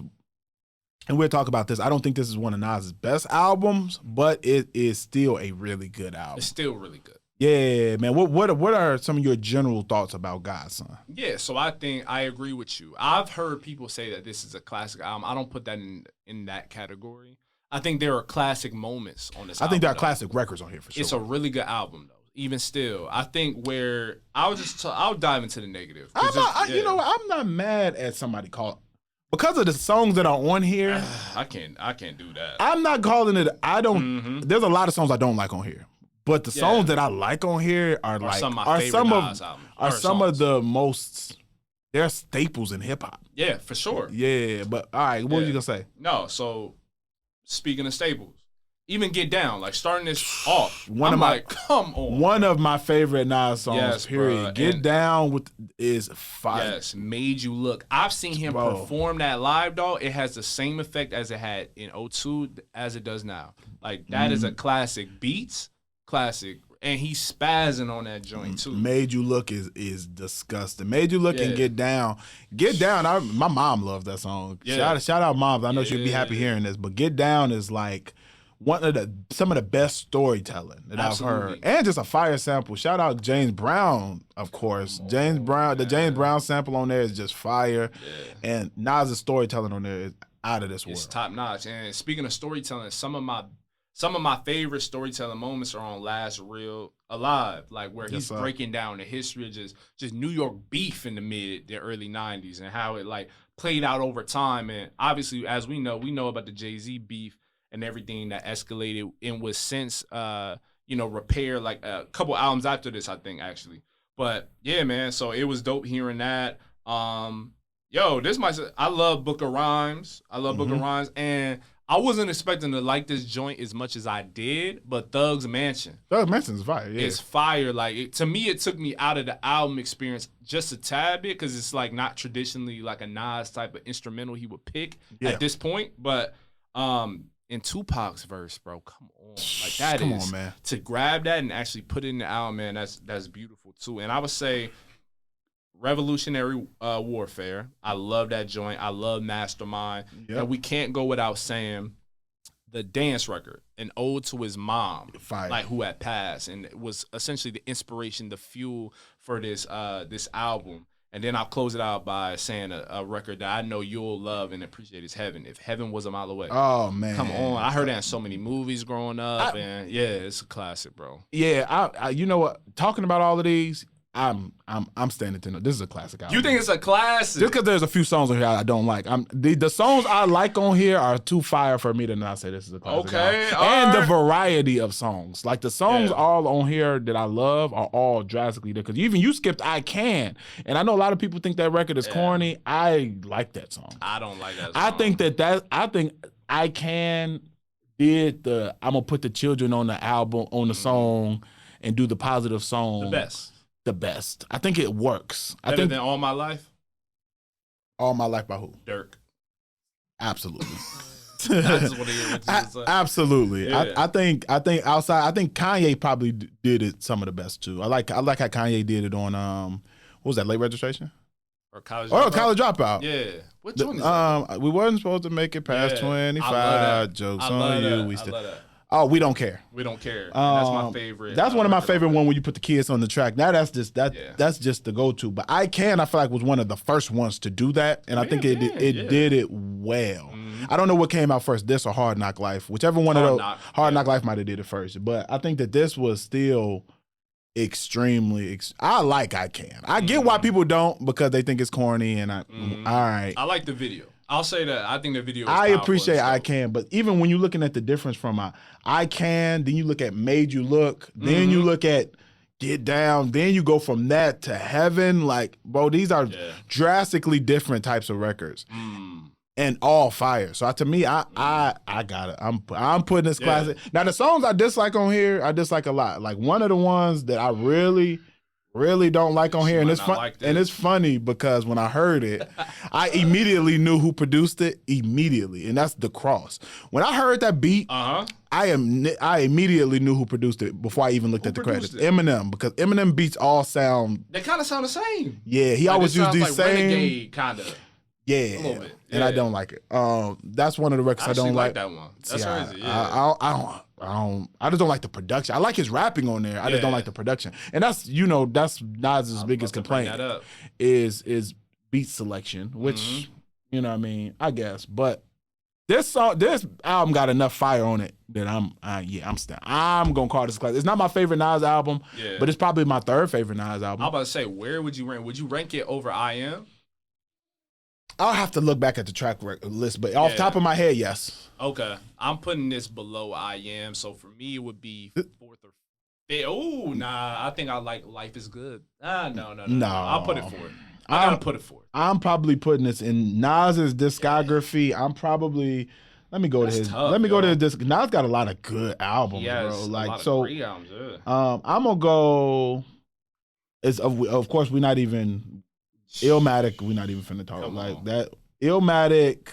and we'll talk about this, I don't think this is one of Nas's best albums, but it is still a really good album. It's still really good. Yeah, man. What are some of your general thoughts about Godson? Yeah, so I think I agree with you. I've heard people say that this is a classic album. I don't put that in that category. I think there are classic moments on this album. I think there are classic records on here for sure. It's a really good album, though. Even still, I think where I'll dive into the negative. You know what? I'm not mad at somebody because of the songs that are on here. I can't do that. I'm not calling it. I don't. There's a lot of songs I don't like on here, but the songs that I like on here are some of the most. They're staples in hip hop. Yeah, for sure. Yeah, but all right, what were you gonna say? No, so speaking of staples. Even Get Down, like starting this off. Come on. One of my favorite Nas songs, period. Bruh. Get Down is fire. Yes, Made You Look. I've seen him perform that live, dog. It has the same effect as it had in 02 as it does now. Like, that is a classic. Beats, classic. And he's spazzing on that joint, too. Made You Look is disgusting. Made You Look and Get Down. Get Down, my mom loves that song. Yeah. Shout out moms. I know she'd be happy hearing this. But Get Down is like some of the best storytelling that I've heard, and just a fire sample. Shout out James Brown, of course. James Brown sample on there is just fire, and Nas' storytelling on there is out of this world. It's top notch. And speaking of storytelling, some of my favorite storytelling moments are on Last Real Alive, like where he's breaking down the history of just New York beef in the early '90s and how it like played out over time. And obviously, as we know about the Jay-Z beef and everything that escalated and was since, repaired like a couple albums after this, I think, actually. But, yeah, man, so it was dope hearing that. I love Book of Rhymes. Book of Rhymes. And I wasn't expecting to like this joint as much as I did, but Thug's Mansion. Thug's Mansion is fire, yeah. It's fire. Like, to me, it took me out of the album experience just a tad bit because it's, like, not traditionally like a Nas type of instrumental he would pick at this point. But, in Tupac's verse, bro, come on. Like that come is, on, man. To grab that and actually put it in the album, man, that's beautiful too. And I would say Revolutionary Warfare. I love that joint. I love Mastermind. Yep. And we can't go without saying the dance record, an ode to his mom, like who had passed, and it was essentially the inspiration, the fuel for this album. And then I'll close it out by saying a record that I know you'll love and appreciate is Heaven. If Heaven Was a Mile Away. Oh, man. Come on. I heard that in so many movies growing up. And yeah, it's a classic, bro. Yeah, I you know what? Talking about all of these, I'm standing to know. This is a classic album. You think it's a classic? Just because there's a few songs on here I don't like. The songs I like on here are too fire for me to not say this is a classic album. And the variety of songs. Like the songs all on here that I love are all drastically different. Because even you skipped I Can. And I know a lot of people think that record is corny. I like that song. I don't like that song. I think I Can did I'm going to put the children on the album, on the song, and do the positive song. The best. I think it works. Better than All My Life? All My Life by who? Dirk. Absolutely. I just want to hear what you say. Absolutely. Yeah. I think outside. I think Kanye probably did it some of the best too. I like how Kanye did it on what was that, Late Registration? Or College Dropout. Yeah. What joint is that? We wasn't supposed to make it past 25. Jokes on you. I love that. Oh, We Don't Care. We Don't Care. That's my favorite. That's one of my favorite ones when you put the kids on the track. Now that's just the go-to. But I feel like was one of the first ones to do that, and I think it did it well. Mm-hmm. I don't know what came out first, this or Hard Knock Life, whichever one of those. Hard Knock Life might have did it first, but I think that this was still extremely. I like I Can. I get why people don't because they think it's corny, and all right. I like the video. I'll say that. I think the video is I appreciate I Can, but even when you're looking at the difference from I Can, then you look at Made You Look, then you look at Get Down, then you go from that to Heaven. Like, bro, these are drastically different types of records. And all fire. So to me, I got it. I'm putting this classic. Now the songs I dislike on here, I dislike a lot. Like one of the ones that I really don't like on here, and it's fun. And it's funny because when I heard it, I immediately knew who produced it immediately, and that's The Cross. When I heard that beat, I immediately knew who produced it before I even looked at the credits. Eminem, because Eminem beats all sound. They kind of sound the same. Yeah, he always used these same. Renegade kind of. Yeah, a little bit. And I don't like it. That's one of the records I don't like. That one. That's crazy. I just don't like the production. I like his rapping on there. I just don't like the production. And that's Nas's biggest complaint is beat selection, which you know what I mean, I guess. But This album got enough fire on it that I'm gonna call this classic. It's not my favorite Nas album, but it's probably my third favorite Nas album. I'm about to say, where would you rank? Would you rank it over I Am? I'll have to look back at the track list, but off top of my head, yes. Okay, I'm putting this below I Am, so for me it would be fourth or fifth. Oh, nah, I think I like Life Is Good. No. I'll put it fourth. I gotta put it forward. I'm probably putting this in Nas's discography. I'm probably let me go to his disc. Nas got a lot of good albums, bro. Like a lot of great albums, I'm gonna go. It's of course we're not even Illmatic. We're not even finna talk like that. Illmatic.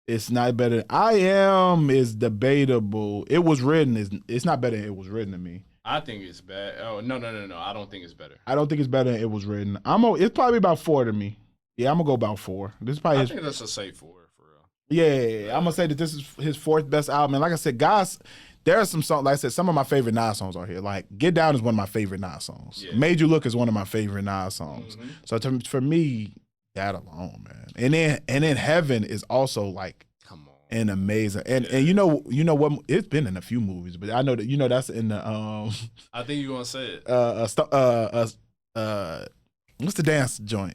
It's not better. I Am is debatable. It Was Written it's not better than It Was Written to me. I think it's bad. Oh, no. I don't think it's better. I don't think it's better than It Was Written. It's probably about 4 to me. Yeah, I'm going to go about 4. This is probably I think that's a safe 4, for real. Yeah. I'm going to say that this is his 4th best album. And like I said, guys, there are some songs, like I said, some of my favorite Nas songs are here. Like, Get Down is one of my favorite Nas songs. Yeah. Made You Look is one of my favorite Nas songs. Mm-hmm. So for me, that alone, man. And then Heaven is also like, and amazing, and you know what? It's been in a few movies, but I know that that's in the. I think you're gonna say it. What's the dance joint?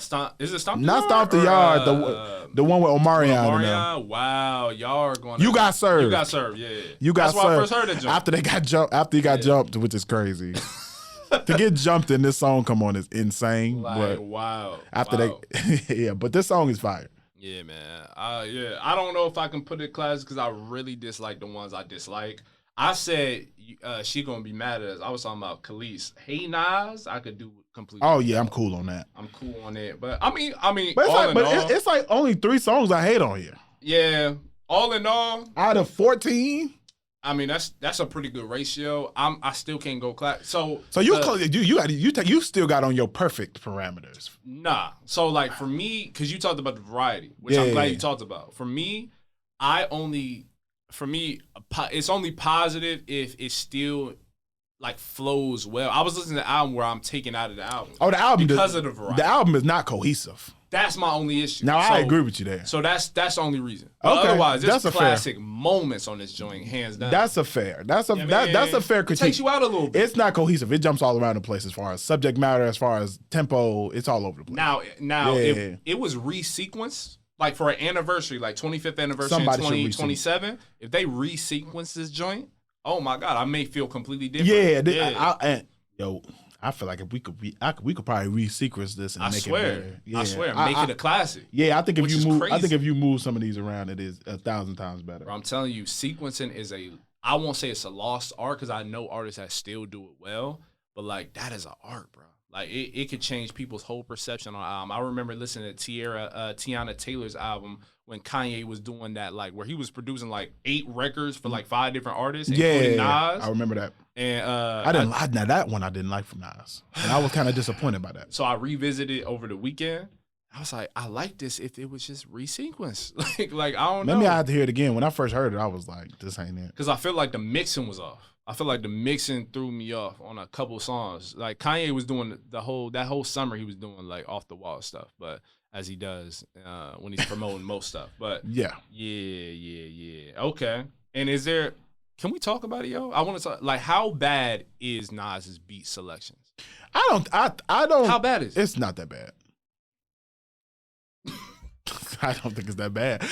Stomp. Is it Stomp? Not Stomp the Yard. The one with Omarion. Wow, y'all are going. You got served. You got served. Yeah. You got served. That's why I first heard it. Jump. After he got jumped, which is crazy. To get jumped in this song, come on, is insane. Like, but wow. Yeah, but this song is fire. Yeah, man. I don't know if I can put it classic because I really dislike the ones I dislike. I said she gonna be mad at us. I was talking about Khalees. Hey Nas, I could do completely. Oh yeah, I'm cool on that. I'm cool on it, but I mean, but it's like only 3 songs I hate on here. Yeah, all in all, out of 14. I mean, that's a pretty good ratio. I still can't go class. So you still got on your perfect parameters. Nah. So like for me, because you talked about the variety, which I'm glad you talked about. For me, it's only positive if it still like flows well. I was listening to the album where I'm taking out of the album. Oh, the album because of the variety. The album is not cohesive. That's my only issue. Now I agree with you there. So that's the only reason. But okay, otherwise, there's classic moments on this joint, hands down. That's a fair. That's a fair critique. It takes you out a little bit. It's not cohesive. It jumps all around the place as far as subject matter, as far as tempo. It's all over the place. Now, if it was resequenced, like for an anniversary, like 25th anniversary in 2027, if they resequence this joint, oh my God, I may feel completely different. Yeah. I feel like if we could probably re-sequence this and make it better. Yeah. I swear, make it a classic. Yeah, I think if you move some of these around, it is 1,000 times better. Bro, I'm telling you, sequencing is I won't say it's a lost art because I know artists that still do it well, but like that is an art, bro. Like it could change people's whole perception on an album. I remember listening to Tiana Taylor's album when Kanye was doing that, like where he was producing like 8 records for like 5 different artists, including Nas. I remember that. And that one I didn't like from Nas, and I was kind of disappointed by that. So I revisited over the weekend. I was like, I like this if it was just resequenced. like I don't know. Maybe I had to hear it again. When I first heard it, I was like, this ain't it. Because I feel like the mixing was off. I feel like the mixing threw me off on a couple songs. Like Kanye was doing that whole summer, he was doing like off the wall stuff, but as he does when he's promoting most stuff. But yeah. Okay. And can we talk about it, yo? I want to talk like how bad is Nas's beat selections? I don't. How bad is it? It's not that bad. I don't think it's that bad.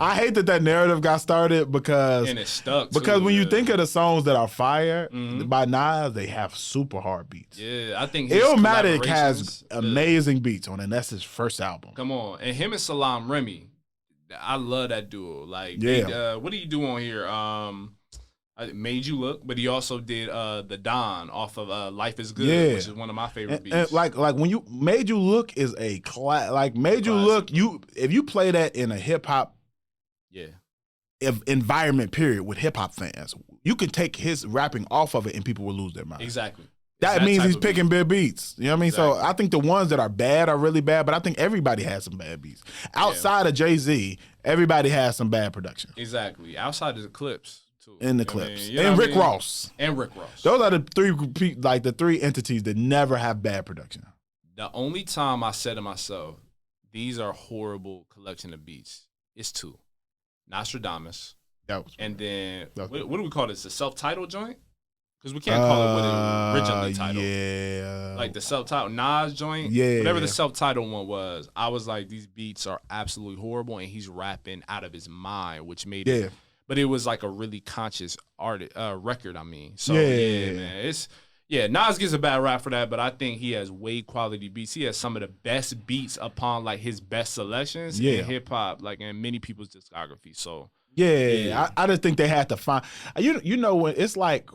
I hate that narrative got started because and it stuck. Because when you think of the songs that are fire by Nas, they have super hard beats. Yeah, I think Illmatic has amazing beats on it. And that's his first album. Come on, and him and Salam Remy, I love that duo. Like, what do you do on here? I Made You Look, but he also did the Don off of Life Is Good, which is one of my favorite beats. And like when you Made You Look is a Made You Look, if you play that in a hip hop environment period with hip hop fans, you can take his rapping off of it and people will lose their mind. Exactly. That means he's picking bad beats. You know what I mean? Exactly. So I think the ones that are bad are really bad, but I think everybody has some bad beats. Outside of Jay-Z, everybody has some bad production. Exactly. Outside of the Clips. In the Clips. And Rick Ross. Those are the three entities that never have bad production. The only time I said to myself, these are horrible collection of beats, it's 2. Nostradamus, That was and then that was what do we call this? The self-titled joint? Because we can't call it what it originally titled. Yeah. Like the self-titled Nas joint. Yeah. Whatever the self-titled one was, I was like, these beats are absolutely horrible, and he's rapping out of his mind, which made it. But it was like a really conscious record. I mean, so yeah, man, Nas gets a bad rap for that, but I think he has way quality beats. He has some of the best beats upon like his best selections in hip hop, like in many people's discography. So I just think they had to find. You know when it's like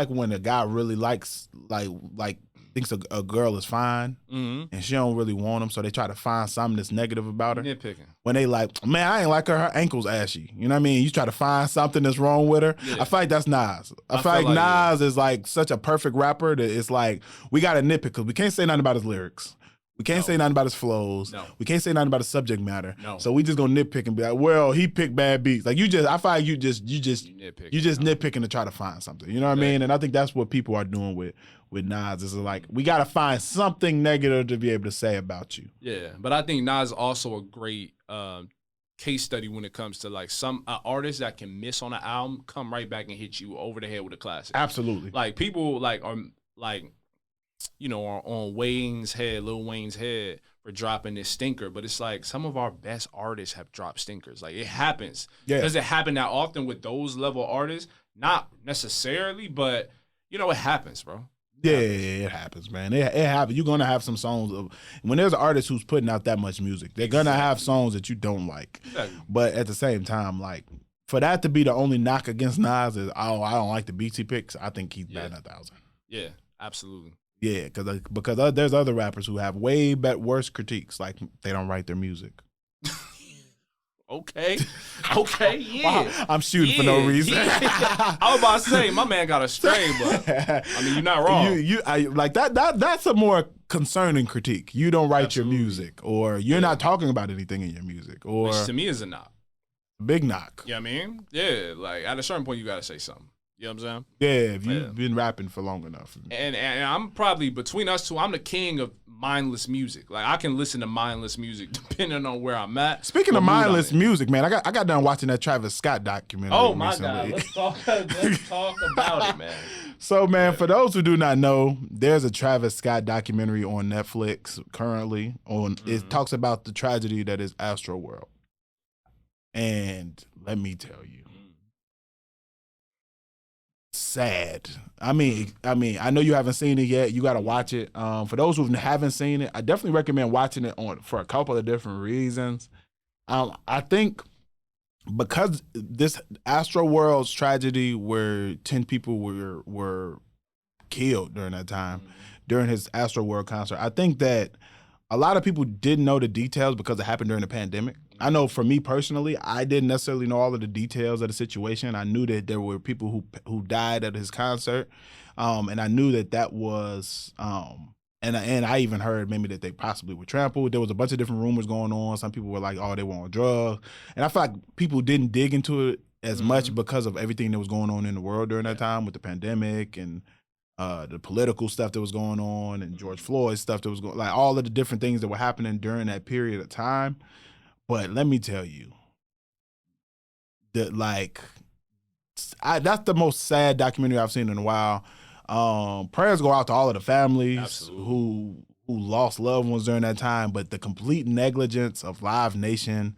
when a guy really likes like thinks a girl is fine and she don't really want him, so they try to find something that's negative about her. Nitpicking. When they like, man, I ain't like her ankle's ashy. You know what I mean? You try to find something that's wrong with her. Yeah. I feel like that's Nas. I feel like Nas is like such a perfect rapper that it's like we got to nitpick because we can't say nothing about his lyrics. We can't say nothing about his flows. No. We can't say nothing about his subject matter. No. So we just gonna nitpick and be like, well, he picked bad beats. Like I feel like you just nitpicking to try to find something. You know what I mean? And I think that's what people are doing with Nas. Is like we gotta find something negative to be able to say about you. Yeah, but I think Nas is also a great case study when it comes to like some artists that can miss on an album, come right back and hit you over the head with a classic. Absolutely. Like people like are like, you know, are on Lil Wayne's head for dropping this stinker. But it's like some of our best artists have dropped stinkers. Like it happens. Yeah. Does it happen that often with those level artists? Not necessarily, but you know, it happens, bro. It happens, man. It happens. You're gonna have some songs when there's an artist who's putting out that much music, they're gonna have songs that you don't like. Exactly. But at the same time, like for that to be the only knock against Nas is, oh, I don't like the beats he picks. I think he's batting 1,000. Yeah, absolutely. Yeah, because there's other rappers who have way worse critiques, like they don't write their music. Okay, yeah. Wow, I'm shooting for no reason. I was about to say my man got a stray, but I mean you're not wrong. Like that's a more concerning critique. You don't write your music, or you're not talking about anything in your music, or which to me is a knock. Big knock. You know what I mean? Yeah, like at a certain point you gotta say something. You know what I'm saying? Yeah, if you've been rapping for long enough. And I'm probably, between us two, I'm the king of mindless music. Like, I can listen to mindless music depending on where I'm at. Speaking of mindless music, man, I got done watching that Travis Scott documentary recently. God. Let's talk about it, man. So, man, for those who do not know, there's a Travis Scott documentary on Netflix currently. It talks about the tragedy that is Astroworld. And let me tell you, sad. I mean, I know you haven't seen it yet. You got to watch it. For those who haven't seen it, I definitely recommend watching it for a couple of different reasons. I think because this Astroworld's tragedy, where 10 people were killed during that time, during his Astroworld concert, I think that a lot of people didn't know the details because it happened during the pandemic. I know for me personally, I didn't necessarily know all of the details of the situation. I knew that there were people who died at his concert, and I knew that was, and I even heard maybe that they possibly were trampled. There was a bunch of different rumors going on. Some people were like, oh, they were on drugs. And I feel like people didn't dig into it as much because of everything that was going on in the world during that time with the pandemic and the political stuff that was going on and George Floyd stuff that was going, like all of the different things that were happening during that period of time. But let me tell you, that that's the most sad documentary I've seen in a while. Prayers go out to all of the families who lost loved ones during that time, but the complete negligence of Live Nation,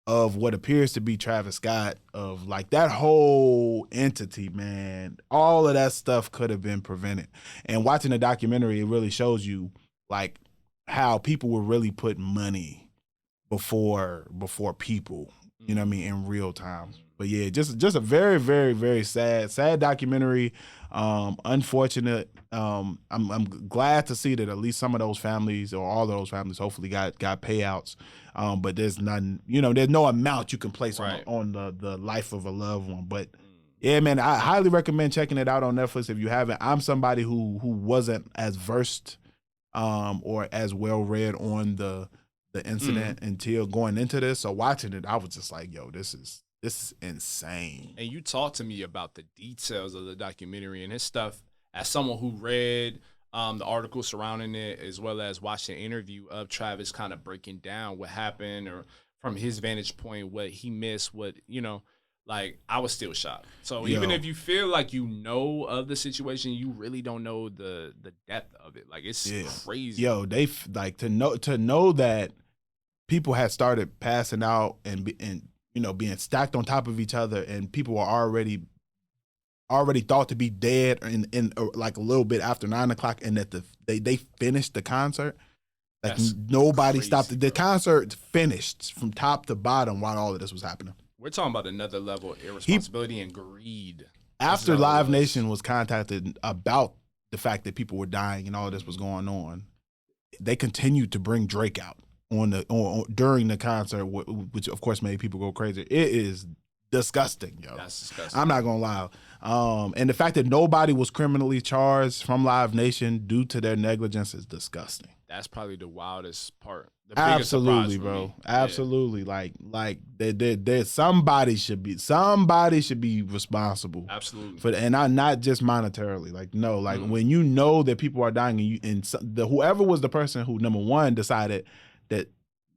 of what appears to be Travis Scott, of like that whole entity, man, all of that stuff could have been prevented. And watching the documentary, it really shows you like how people were really putting money before people, you know what I mean, in real time. But yeah, just a very, very, very sad documentary. Unfortunate. I'm glad to see that at least some of those families, or all of those families, hopefully got payouts. But there's none, there's no amount you can place on the life of a loved one. But yeah, man, I highly recommend checking it out on Netflix if you haven't. I'm somebody who wasn't as versed or as well read on the incident until going into this. So watching it, I was just like, yo, this is insane. And you talked to me about the details of the documentary and his stuff as someone who read the article surrounding it, as well as watched an interview of Travis kind of breaking down what happened, or from his vantage point, what he missed, what, like, I was still shocked. So Yo. even if you feel like you know of the situation, you really don't know the depth of it. Like, it's crazy. Yo, they like to know that people had started passing out and being stacked on top of each other, and people were already thought to be dead in like a little bit after 9 o'clock, and that they finished the concert. Like, that's nobody crazy, stopped. The concert finished from top to bottom while all of this was happening. We're talking about another level of irresponsibility and greed. After Live Nation was contacted about the fact that people were dying and all of this was going on, they continued to bring Drake out during the concert, which of course made people go crazy. It is disgusting, yo. That's disgusting. I'm not gonna lie. And the fact that nobody was criminally charged from Live Nation due to their negligence is disgusting. That's probably the wildest part. The Absolutely, bro. Me. Absolutely. Yeah. Like there somebody should be responsible. Absolutely. For and not just monetarily. Like, no, like when you know that people are dying and whoever was the person who, number one, decided that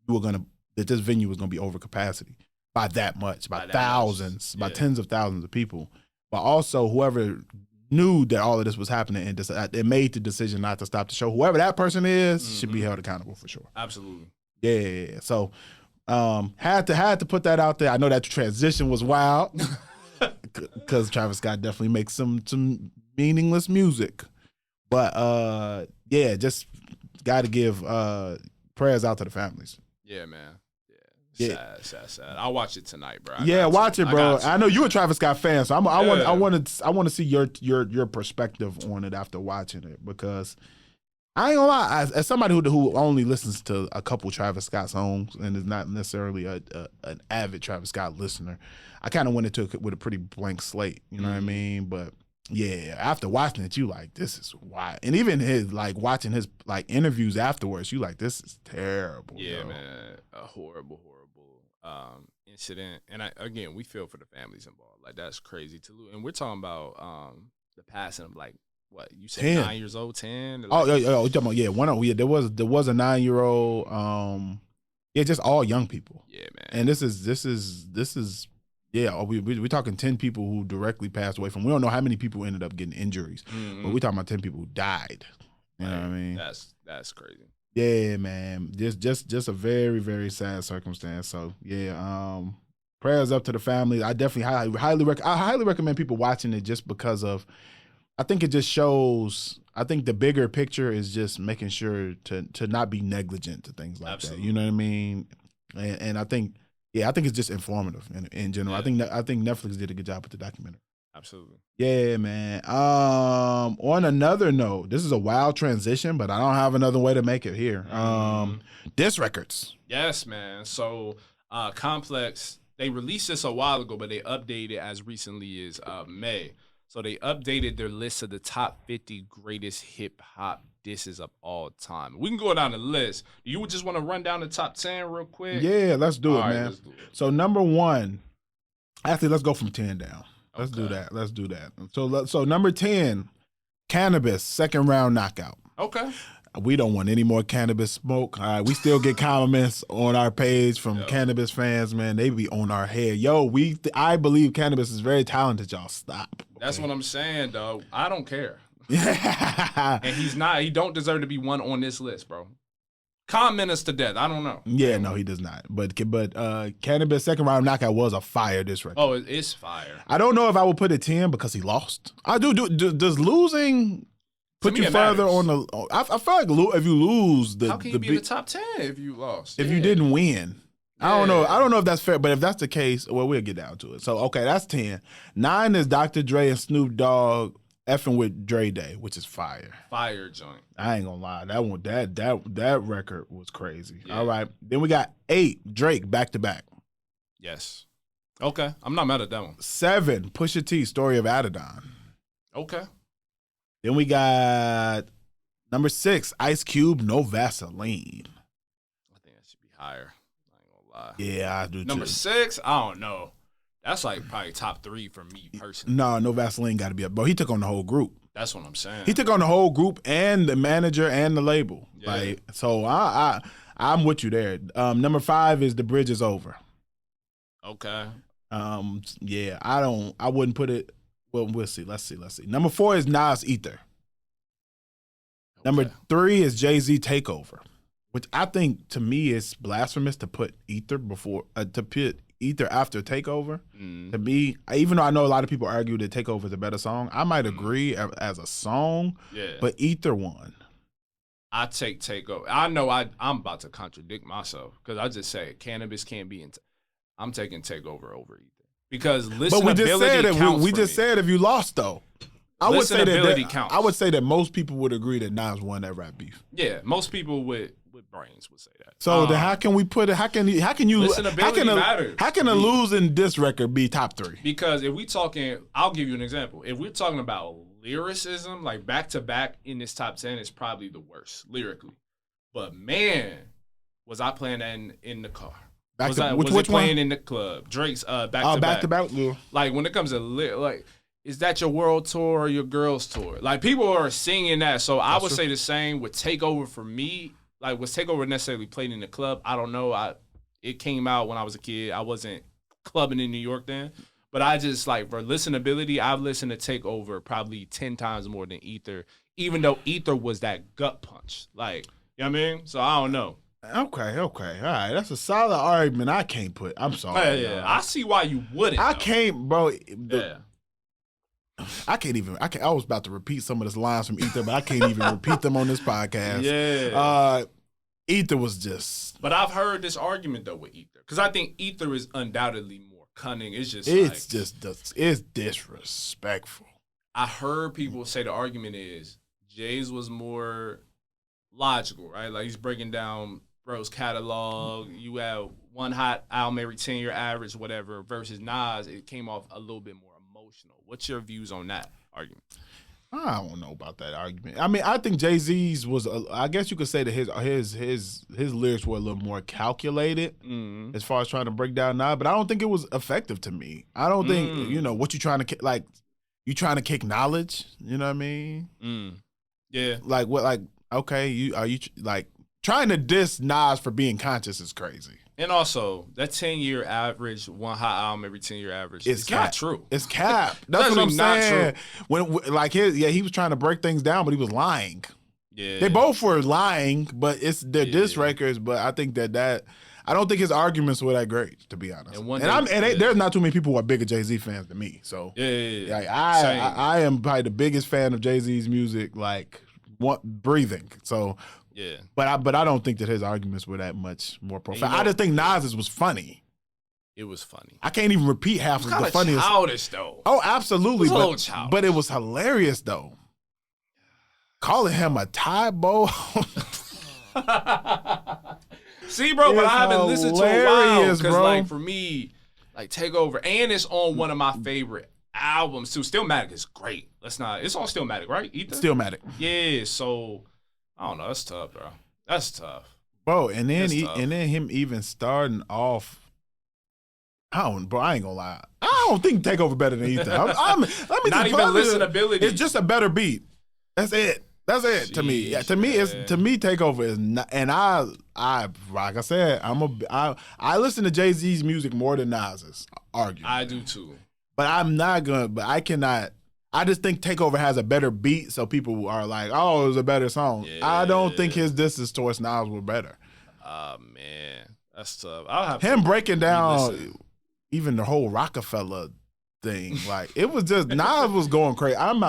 that this venue was gonna be over capacity by that much, by thousands, by tens of thousands of people. But also whoever knew that all of this was happening and they made the decision not to stop the show. Whoever that person is should be held accountable for sure. Absolutely. Yeah. So had to put that out there. I know that transition was wild because Travis Scott definitely makes some meaningless music. But just got to give prayers out to the families. Yeah, man. Sad. I'll watch it tonight, bro. Watch it, bro. I know you're a Travis Scott fan, so I want to see your perspective on it after watching it, because I ain't gonna lie. As somebody who only listens to a couple Travis Scott songs and is not necessarily an avid Travis Scott listener, I kind of went into it with a pretty blank slate. You know what I mean? But yeah, after watching it, you like, this is wild. And even watching his interviews afterwards, you like, this is terrible. Yeah, yo. Man, a horrible incident. And we feel for the families involved. Like, that's crazy to lose. And we're talking about the passing of, like, what you said, 10. 9 years old, 10. You're talking about there was a 9-year-old. Just all young people. Yeah, man. And this is. Yeah, we're talking 10 people who directly passed away from. We don't know how many people ended up getting injuries, but we're talking about 10 people who died. You know what I mean? That's crazy. Yeah, man. Just a very, very sad circumstance. So yeah, prayers up to the family. I definitely highly recommend people watching it, just because of, I think it just shows. I think the bigger picture is just making sure to not be negligent to things like that. You know what I mean? And I think. Yeah, I think it's just informative in general. Yeah. I think Netflix did a good job with the documentary. Absolutely. Yeah, man. On another note, this is a wild transition, but I don't have another way to make it here. Diss records. Yes, man. So Complex, they released this a while ago, but they updated as recently as May. So they updated their list of the top 50 greatest hip hop disses of all time. We can go down the list. You would just want to run down the top 10 real quick? Yeah, let's do it, man. Let's do it. So number 1, actually, let's go from 10 down. Let's do that. So number 10, Cannabis, second round knockout. Okay. We don't want any more cannabis smoke. All right, we still get comments on our page from cannabis fans, man. They be on our head. Yo, I believe cannabis is very talented. Y'all stop. Okay? That's what I'm saying, though. I don't care. And he don't deserve to be one on this list, bro. Comment us to death. I don't know. Yeah, no, he does not. But Cannabis second round knockout was a fire diss record. Oh, it's fire. I don't know if I would put it 10 because he lost. I do. Does losing put you further on the? I feel like if you lose, how can you be in the top 10 if you lost? If you didn't win. Yeah. I don't know if that's fair, but if that's the case, well, we'll get down to it. So okay, that's 10. 9 is Dr. Dre and Snoop Dogg effing with Dre Day, which is fire. Fire joint. I ain't gonna lie, that record was crazy. Yeah. All right, then we got 8 Drake back to back. Yes. Okay, I'm not mad at that one. 7 Pusha T, Story of Adidon. Okay. Then we got number 6 Ice Cube, No Vaseline. I think that should be higher. I ain't gonna lie. Yeah, I do too. Number 6, I don't know. That's like probably top 3 for me personally. No Vaseline got to be up. Bro, he took on the whole group. That's what I'm saying. He took on the whole group and the manager and the label. Yeah. Like, so I I'm with you there. Number 5 is The Bridge Is Over. Okay. Yeah, I wouldn't put it. Well, we'll see. Let's see. Number 4 is Nas Ether. Number 3 is Jay-Z Takeover, which I think to me is blasphemous to put Ether after Takeover. To me, even though I know a lot of people argue that Takeover is a better song, I might agree as a song. Yeah. But Ether won. I take Takeover. I know I'm about to contradict myself because I just say cannabis can't be in. I'm taking Takeover over Ether because listenability But we just said counts we for just me. said if you lost though. I would say counts. I would say that most people would agree that Nas won that rap beef. Yeah, most people with brains would say that. So then how can we put it? How can you? Listenability matters. How can a losing diss record be top 3? Because if we talking, I'll give you an example. If we're talking about lyricism, like back to back in this top 10, is probably the worst lyrically. But man, was I playing that in the car? Was it playing in the club? Drake's back to back. Yeah. Like when it comes to like. Is that your world tour or your girls tour? Like people are singing that. So I would say the same with Takeover for me. Like was Takeover necessarily played in the club? I don't know. It came out when I was a kid. I wasn't clubbing in New York then. But I just like for listenability, I've listened to Takeover probably 10 times more than Ether, even though Ether was that gut punch. Like, you know what I mean? So I don't know. Okay. All right. That's a solid argument. I can't put. I'm sorry. Yeah. I see why you wouldn't. I can't, bro. Yeah. I was about to repeat some of the lines from Ether, but I can't even repeat them on this podcast. Yeah. Ether was just. But I've heard this argument though with Ether because I think Ether is undoubtedly more cunning. It's disrespectful. I heard people say the argument is Jay's was more logical, right? Like he's breaking down bro's catalog. You have one hot album every 10-year average, whatever. Versus Nas, it came off a little bit more emotional. What's your views on that argument? I don't know about that argument. I mean, I think Jay-Z's was. I guess you could say that his lyrics were a little more calculated as far as trying to break down Nas, but I don't think it was effective to me. I don't think what you trying to like. You trying to kick knowledge? You know what I mean? Yeah. Like what? Like okay, are you like trying to diss Nas for being conscious is crazy. And also, that 10-year average, one hot album every 10-year average, it's not true. It's cap. That's what I'm saying. He was trying to break things down, but he was lying. Yeah. They both were lying, but they're diss records. But I think that I don't think his arguments were that great, to be honest. There's not too many people who are bigger Jay-Z fans than me. So I am probably the biggest fan of Jay-Z's music, like breathing. So. Yeah, but I don't think that his arguments were that much more profound. I just think Nas's was funny. It was funny. I can't even repeat half of the funniest. Childish though. Oh, absolutely. But it was hilarious though. Calling him a Thai bow. See, bro, but I haven't listened to it in a while because, like, for me, like Takeover, and it's on one of my favorite albums too. Stillmatic is great. It's on Stillmatic, right? Ether? Stillmatic. Yeah. So. I don't know. That's tough, bro. That's tough, bro. And then him even starting off. I ain't gonna lie. I don't think Takeover better than Ether. Not even listenability. It's just a better beat. That's it. Jeez, to me. Yeah, to me, Takeover is not. And I like I said, I listen to Jay-Z's music more than Nas's. Arguably, I do too. But I'm not gonna. But I cannot. I just think Takeover has a better beat, so people are like, "Oh, it was a better song." Yeah. I don't think his disses towards Nas were better. Man, that's tough. I'll have him breaking down even the whole Rockefeller thing. Like it was just Nas was going crazy. I'm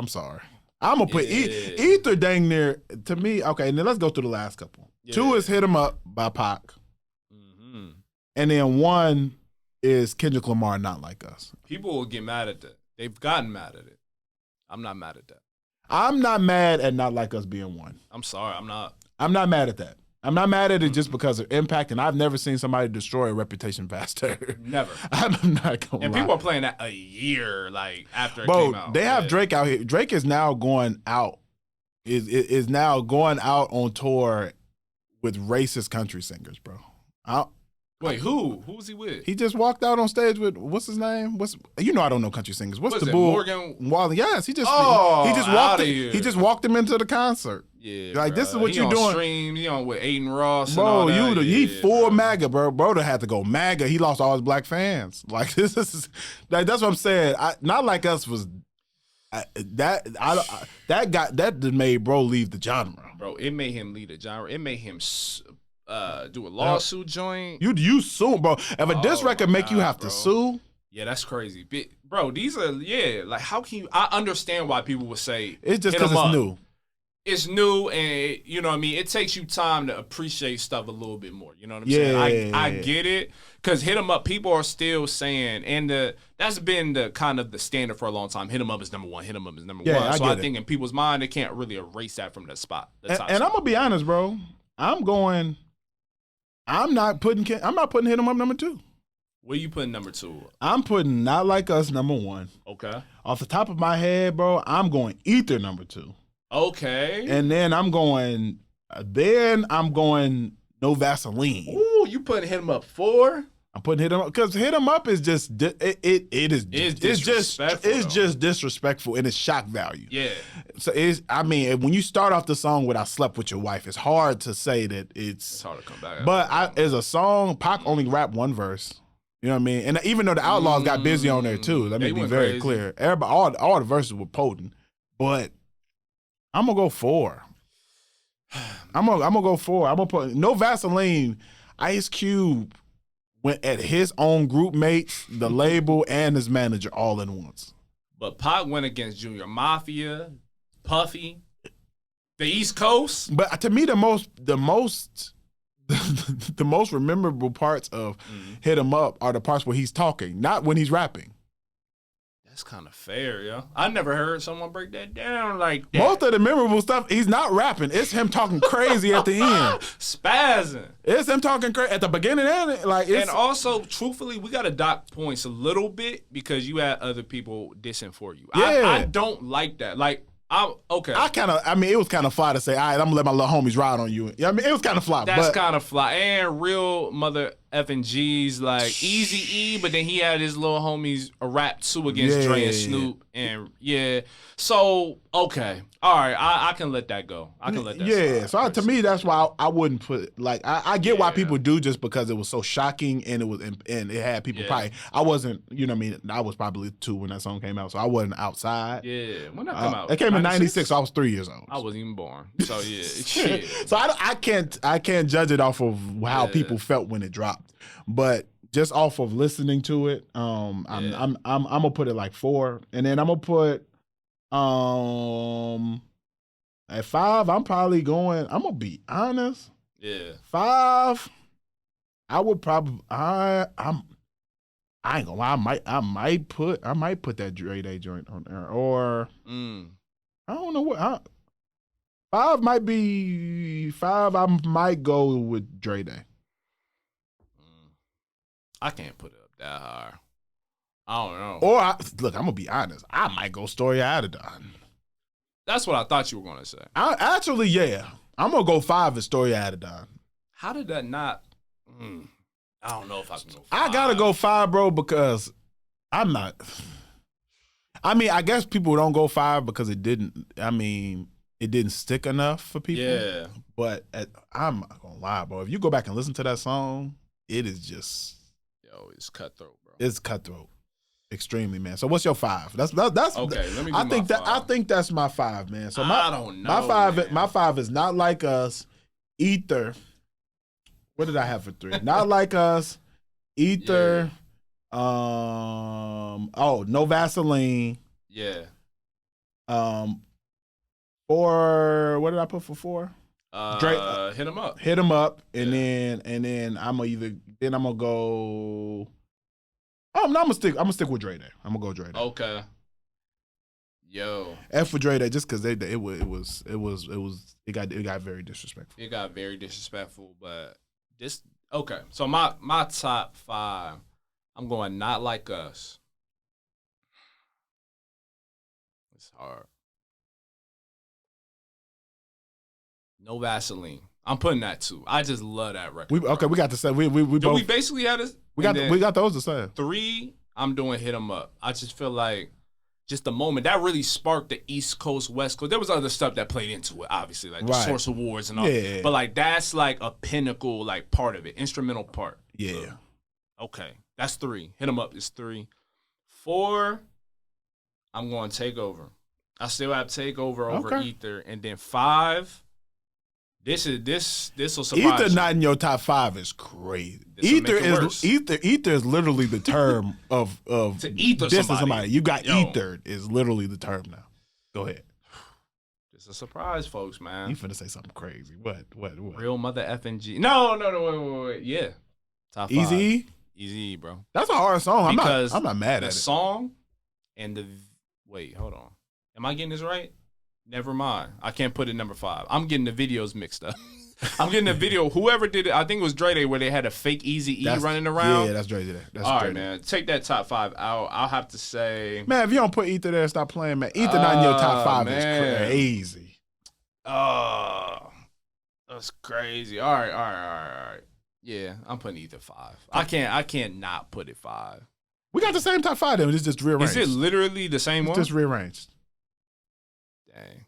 sorry. I'm gonna put Ether dang near to me. Okay, and then let's go through the last couple. Yeah. 2 is "Hit 'Em Up" by Pac, and then 1 is Kendrick Lamar, "Not Like Us." People will get mad at that. They've gotten mad at it. I'm not mad at that. I'm not mad at "Not Like Us" being 1. I'm sorry. I'm not mad at that. I'm not mad at it just because of impact, and I've never seen somebody destroy a reputation faster. Never. I'm not gonna And lie. people are playing that a year after it came out. They have Drake out here. Drake is now going out. Is now going out on tour with racist country singers, bro. Wait, who? Who was he with? He just walked out on stage with what's his name? I don't know country singers. What's the it, bull? Morgan Well, yes, he just outta here. He just walked him into the concert. Yeah, like this is what you on doing. Stream, he on with Aiden Ross, bro. And all that. He full MAGA, bro. Bro, had to go MAGA. He lost all his black fans. Like this is like that's what I'm saying. Not Like Us was that made bro leave the genre. Bro, it made him leave the genre. It made him do a lawsuit joint. You sue, bro. If a diss record make you have to sue. Yeah, that's crazy. Bro, these are, like, how can you, I understand why people would say. It's just because it's new. It's new, and you know what I mean? It takes you time to appreciate stuff a little bit more. You know what I'm saying? I get it. Because Hit 'Em Up, people are still saying, and that's been the kind of the standard for a long time. Hit 'Em Up is number one. Hit 'Em Up is number one. So I think in people's mind, they can't really erase that from the spot. And I'm going to be honest, bro. I'm not putting Hit 'Em Up number 2. Where you putting number 2? I'm putting Not Like Us number 1. Okay. Off the top of my head, bro, I'm going Ether number 2. Okay. And then I'm going No Vaseline. Ooh, you putting Hit 'Em Up 4? I'm putting Hit 'Em Up because Hit 'Em Up is just it's just disrespectful and it's shock value. Yeah. So when you start off the song with "I slept with your wife," it's hard to say that it's hard to come back. But as a song, Pac only rapped one verse. You know what I mean? And even though the Outlaws got busy on there too, let me be very clear. Everybody, all the verses were potent, but I'm gonna go 4. I'm gonna go 4. I'm gonna put No Vaseline. Ice Cube went at his own group mates, the label, and his manager all in once. But Pac went against Junior Mafia, Puffy, the East Coast. But to me, the most memorable parts of Hit 'Em Up are the parts where he's talking, not when he's rapping. That's kind of fair, yo. I never heard someone break that down like that. Most of the memorable stuff, he's not rapping. It's him talking crazy at the end. Spazzing. It's him talking crazy at the beginning and and also, truthfully, we got to dock points a little bit because you had other people dissing for you. Yeah. I don't like that. Like, okay. It was kind of fly to say, all right, I'm going to let my little homies ride on you. Yeah, it was kind of fly. That's kind of fly. And real mother effing G's, like Eazy-E, but then he had his little homies rap too against Dre and Snoop. And so, okay. All right, I can let that go. I can let that slide. So to me, that's why I wouldn't put, like, I get why people do just because it was so shocking and it had people probably, I wasn't, you know what I mean, I was probably 2 when that song came out, so I wasn't outside. Yeah, when that came out? It came in 96, so I was 3 years old. I wasn't even born. So, yeah. So I can't judge it off of how people felt when it dropped. But just off of listening to it, I'm gonna put it like 4. And then I'm gonna put at 5, I'm gonna be honest. Yeah. 5, I would probably I ain't gonna lie, I might put that Dre Day joint on there. Or I don't know what 5 might be 5, I might go with Dre Day. I can't put it up that high. I don't know. Or look, I'm gonna be honest. I might go Story of Adidon. That's what I thought you were gonna say. I'm gonna go 5 as Story of Adidon. How did that not? I don't know if I can go 5. I gotta go 5, bro, because I'm not. I mean, I guess people don't go 5 because it didn't stick enough for people. Yeah. But I'm not gonna lie, bro. If you go back and listen to that song, it is just. It's cutthroat, bro. It's cutthroat, extremely, man. So what's your 5? That's okay. Let me. I think that's my 5, man. So I don't know. My 5 is Not Like Us, Ether. What did I have for 3? Not Like Us, Ether. Yeah. No Vaseline. Yeah. 4. What did I put for 4? Hit 'Em Up. Hit 'Em Up, and then I'm gonna go. I'm gonna stick with Dre Day. I'm gonna go Dre Day. Okay. Yo. F for Dre Day, just because it got very disrespectful. It got very disrespectful, but this okay. So my top 5, I'm going Not Like Us. It's hard. No Vaseline. I'm putting that 2. I just love that record. We got the same. We both. We basically had this. We got those the same. 3, I'm doing Hit 'Em Up. I just feel like just the moment that really sparked the East Coast, West Coast. There was other stuff that played into it, obviously, like the Source Awards and all. Yeah. But like that's like a pinnacle, like part of it, instrumental part. Yeah. So, okay, that's 3. Hit 'Em Up is 3. 4, I'm going Takeover. I still have Takeover over Ether, and then 5. This will surprise Ether not in your top 5 is crazy. Ether is literally the term of to ether somebody. You got ethered is literally the term now. Go ahead. It's a surprise, folks, man. You finna say something crazy. What? Real mother effing G. No, wait. Yeah. Top 5. Easy, bro. That's a hard song. I'm not mad at it. The song and the wait, hold on. Am I getting this right? Never mind. I can't put it number 5. I'm getting the videos mixed up. I'm getting the video. Whoever did it, I think it was Dre Day, where they had a fake Easy E running around. Yeah, that's Dre Day. All right, man. Take that top 5 out. I'll have to say, man, if you don't put Ether there, stop playing, man. Ether not in your top 5 is crazy. That's crazy. All right. Yeah, I'm putting Ether 5. I can't not put it 5. We got the same top 5 then. It's just rearranged. Is it literally the same one? Just rearranged. Dang.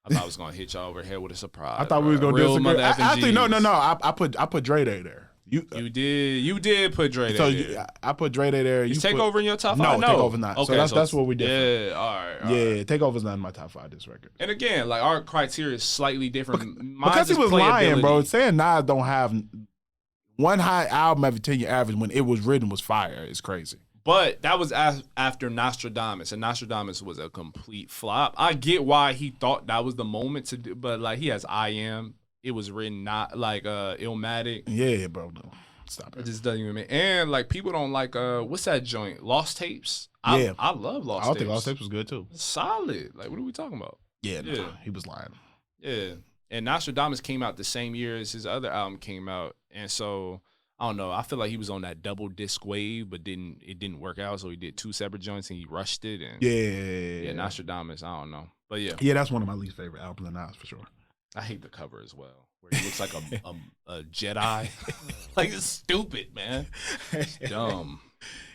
I thought I was gonna hit y'all over here with a surprise. I thought we was gonna do something. Actually, no. I put Dre Day there. You did put Dre Day there. So I put Dre Day there. Is Takeover in your top 5? No, Takeover not. Okay, so that's what we did. Yeah, all right. Takeover's not in my top 5 this record. And again, like our criteria is slightly different. Because he was lying, bro. Saying Nas don't have one high album every 10-year average when it was written was fire. It's crazy. But that was after Nostradamus, and Nostradamus was a complete flop. I get why he thought that was the moment to do, but like he has I Am. It was written not like Illmatic. Yeah, bro. No. Stop it. It just doesn't even make. And like people don't like what's that joint? Lost Tapes. I love Lost Tapes. I think Lost Tapes was good too. Solid. Like what are we talking about? Yeah. He was lying. Yeah. And Nostradamus came out the same year as his other album came out, and so. I don't know. I feel like he was on that double disc wave, but it didn't work out. So he did 2 separate joints and he rushed it. And yeah, Nostradamus. I don't know, but yeah, that's one of my least favorite albums of Nas for sure. I hate the cover as well, where he looks like a Jedi. Like it's stupid, man. It's dumb.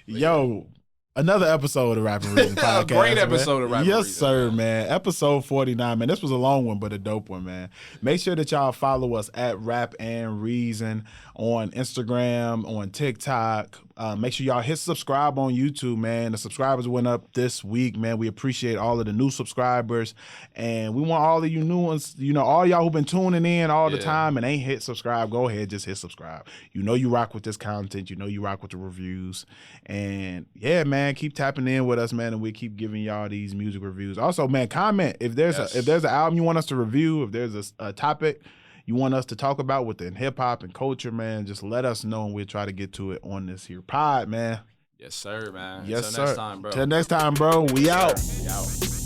Yo. Another episode of Rap and Reason podcast. A great episode of Rap and Reason. Yes, sir, man. Episode 49, man. This was a long one, but a dope one, man. Make sure that y'all follow us at Rap and Reason on Instagram, on TikTok. Make sure y'all hit subscribe on YouTube, man. The subscribers went up this week, man. We appreciate all of the new subscribers. And we want all of you new ones, all y'all who've been tuning in all the time and ain't hit subscribe, go ahead, just hit subscribe. You rock with this content. You rock with the reviews. And yeah, man, keep tapping in with us, man, and we keep giving y'all these music reviews. Also, man, comment if there's an album you want us to review, if there's a topic you want us to talk about within hip hop and culture, man, just let us know and we'll try to get to it on this here pod, man. Yes, sir, man. Yes, Until sir. Next time, bro. Till next time, bro. We out. We out.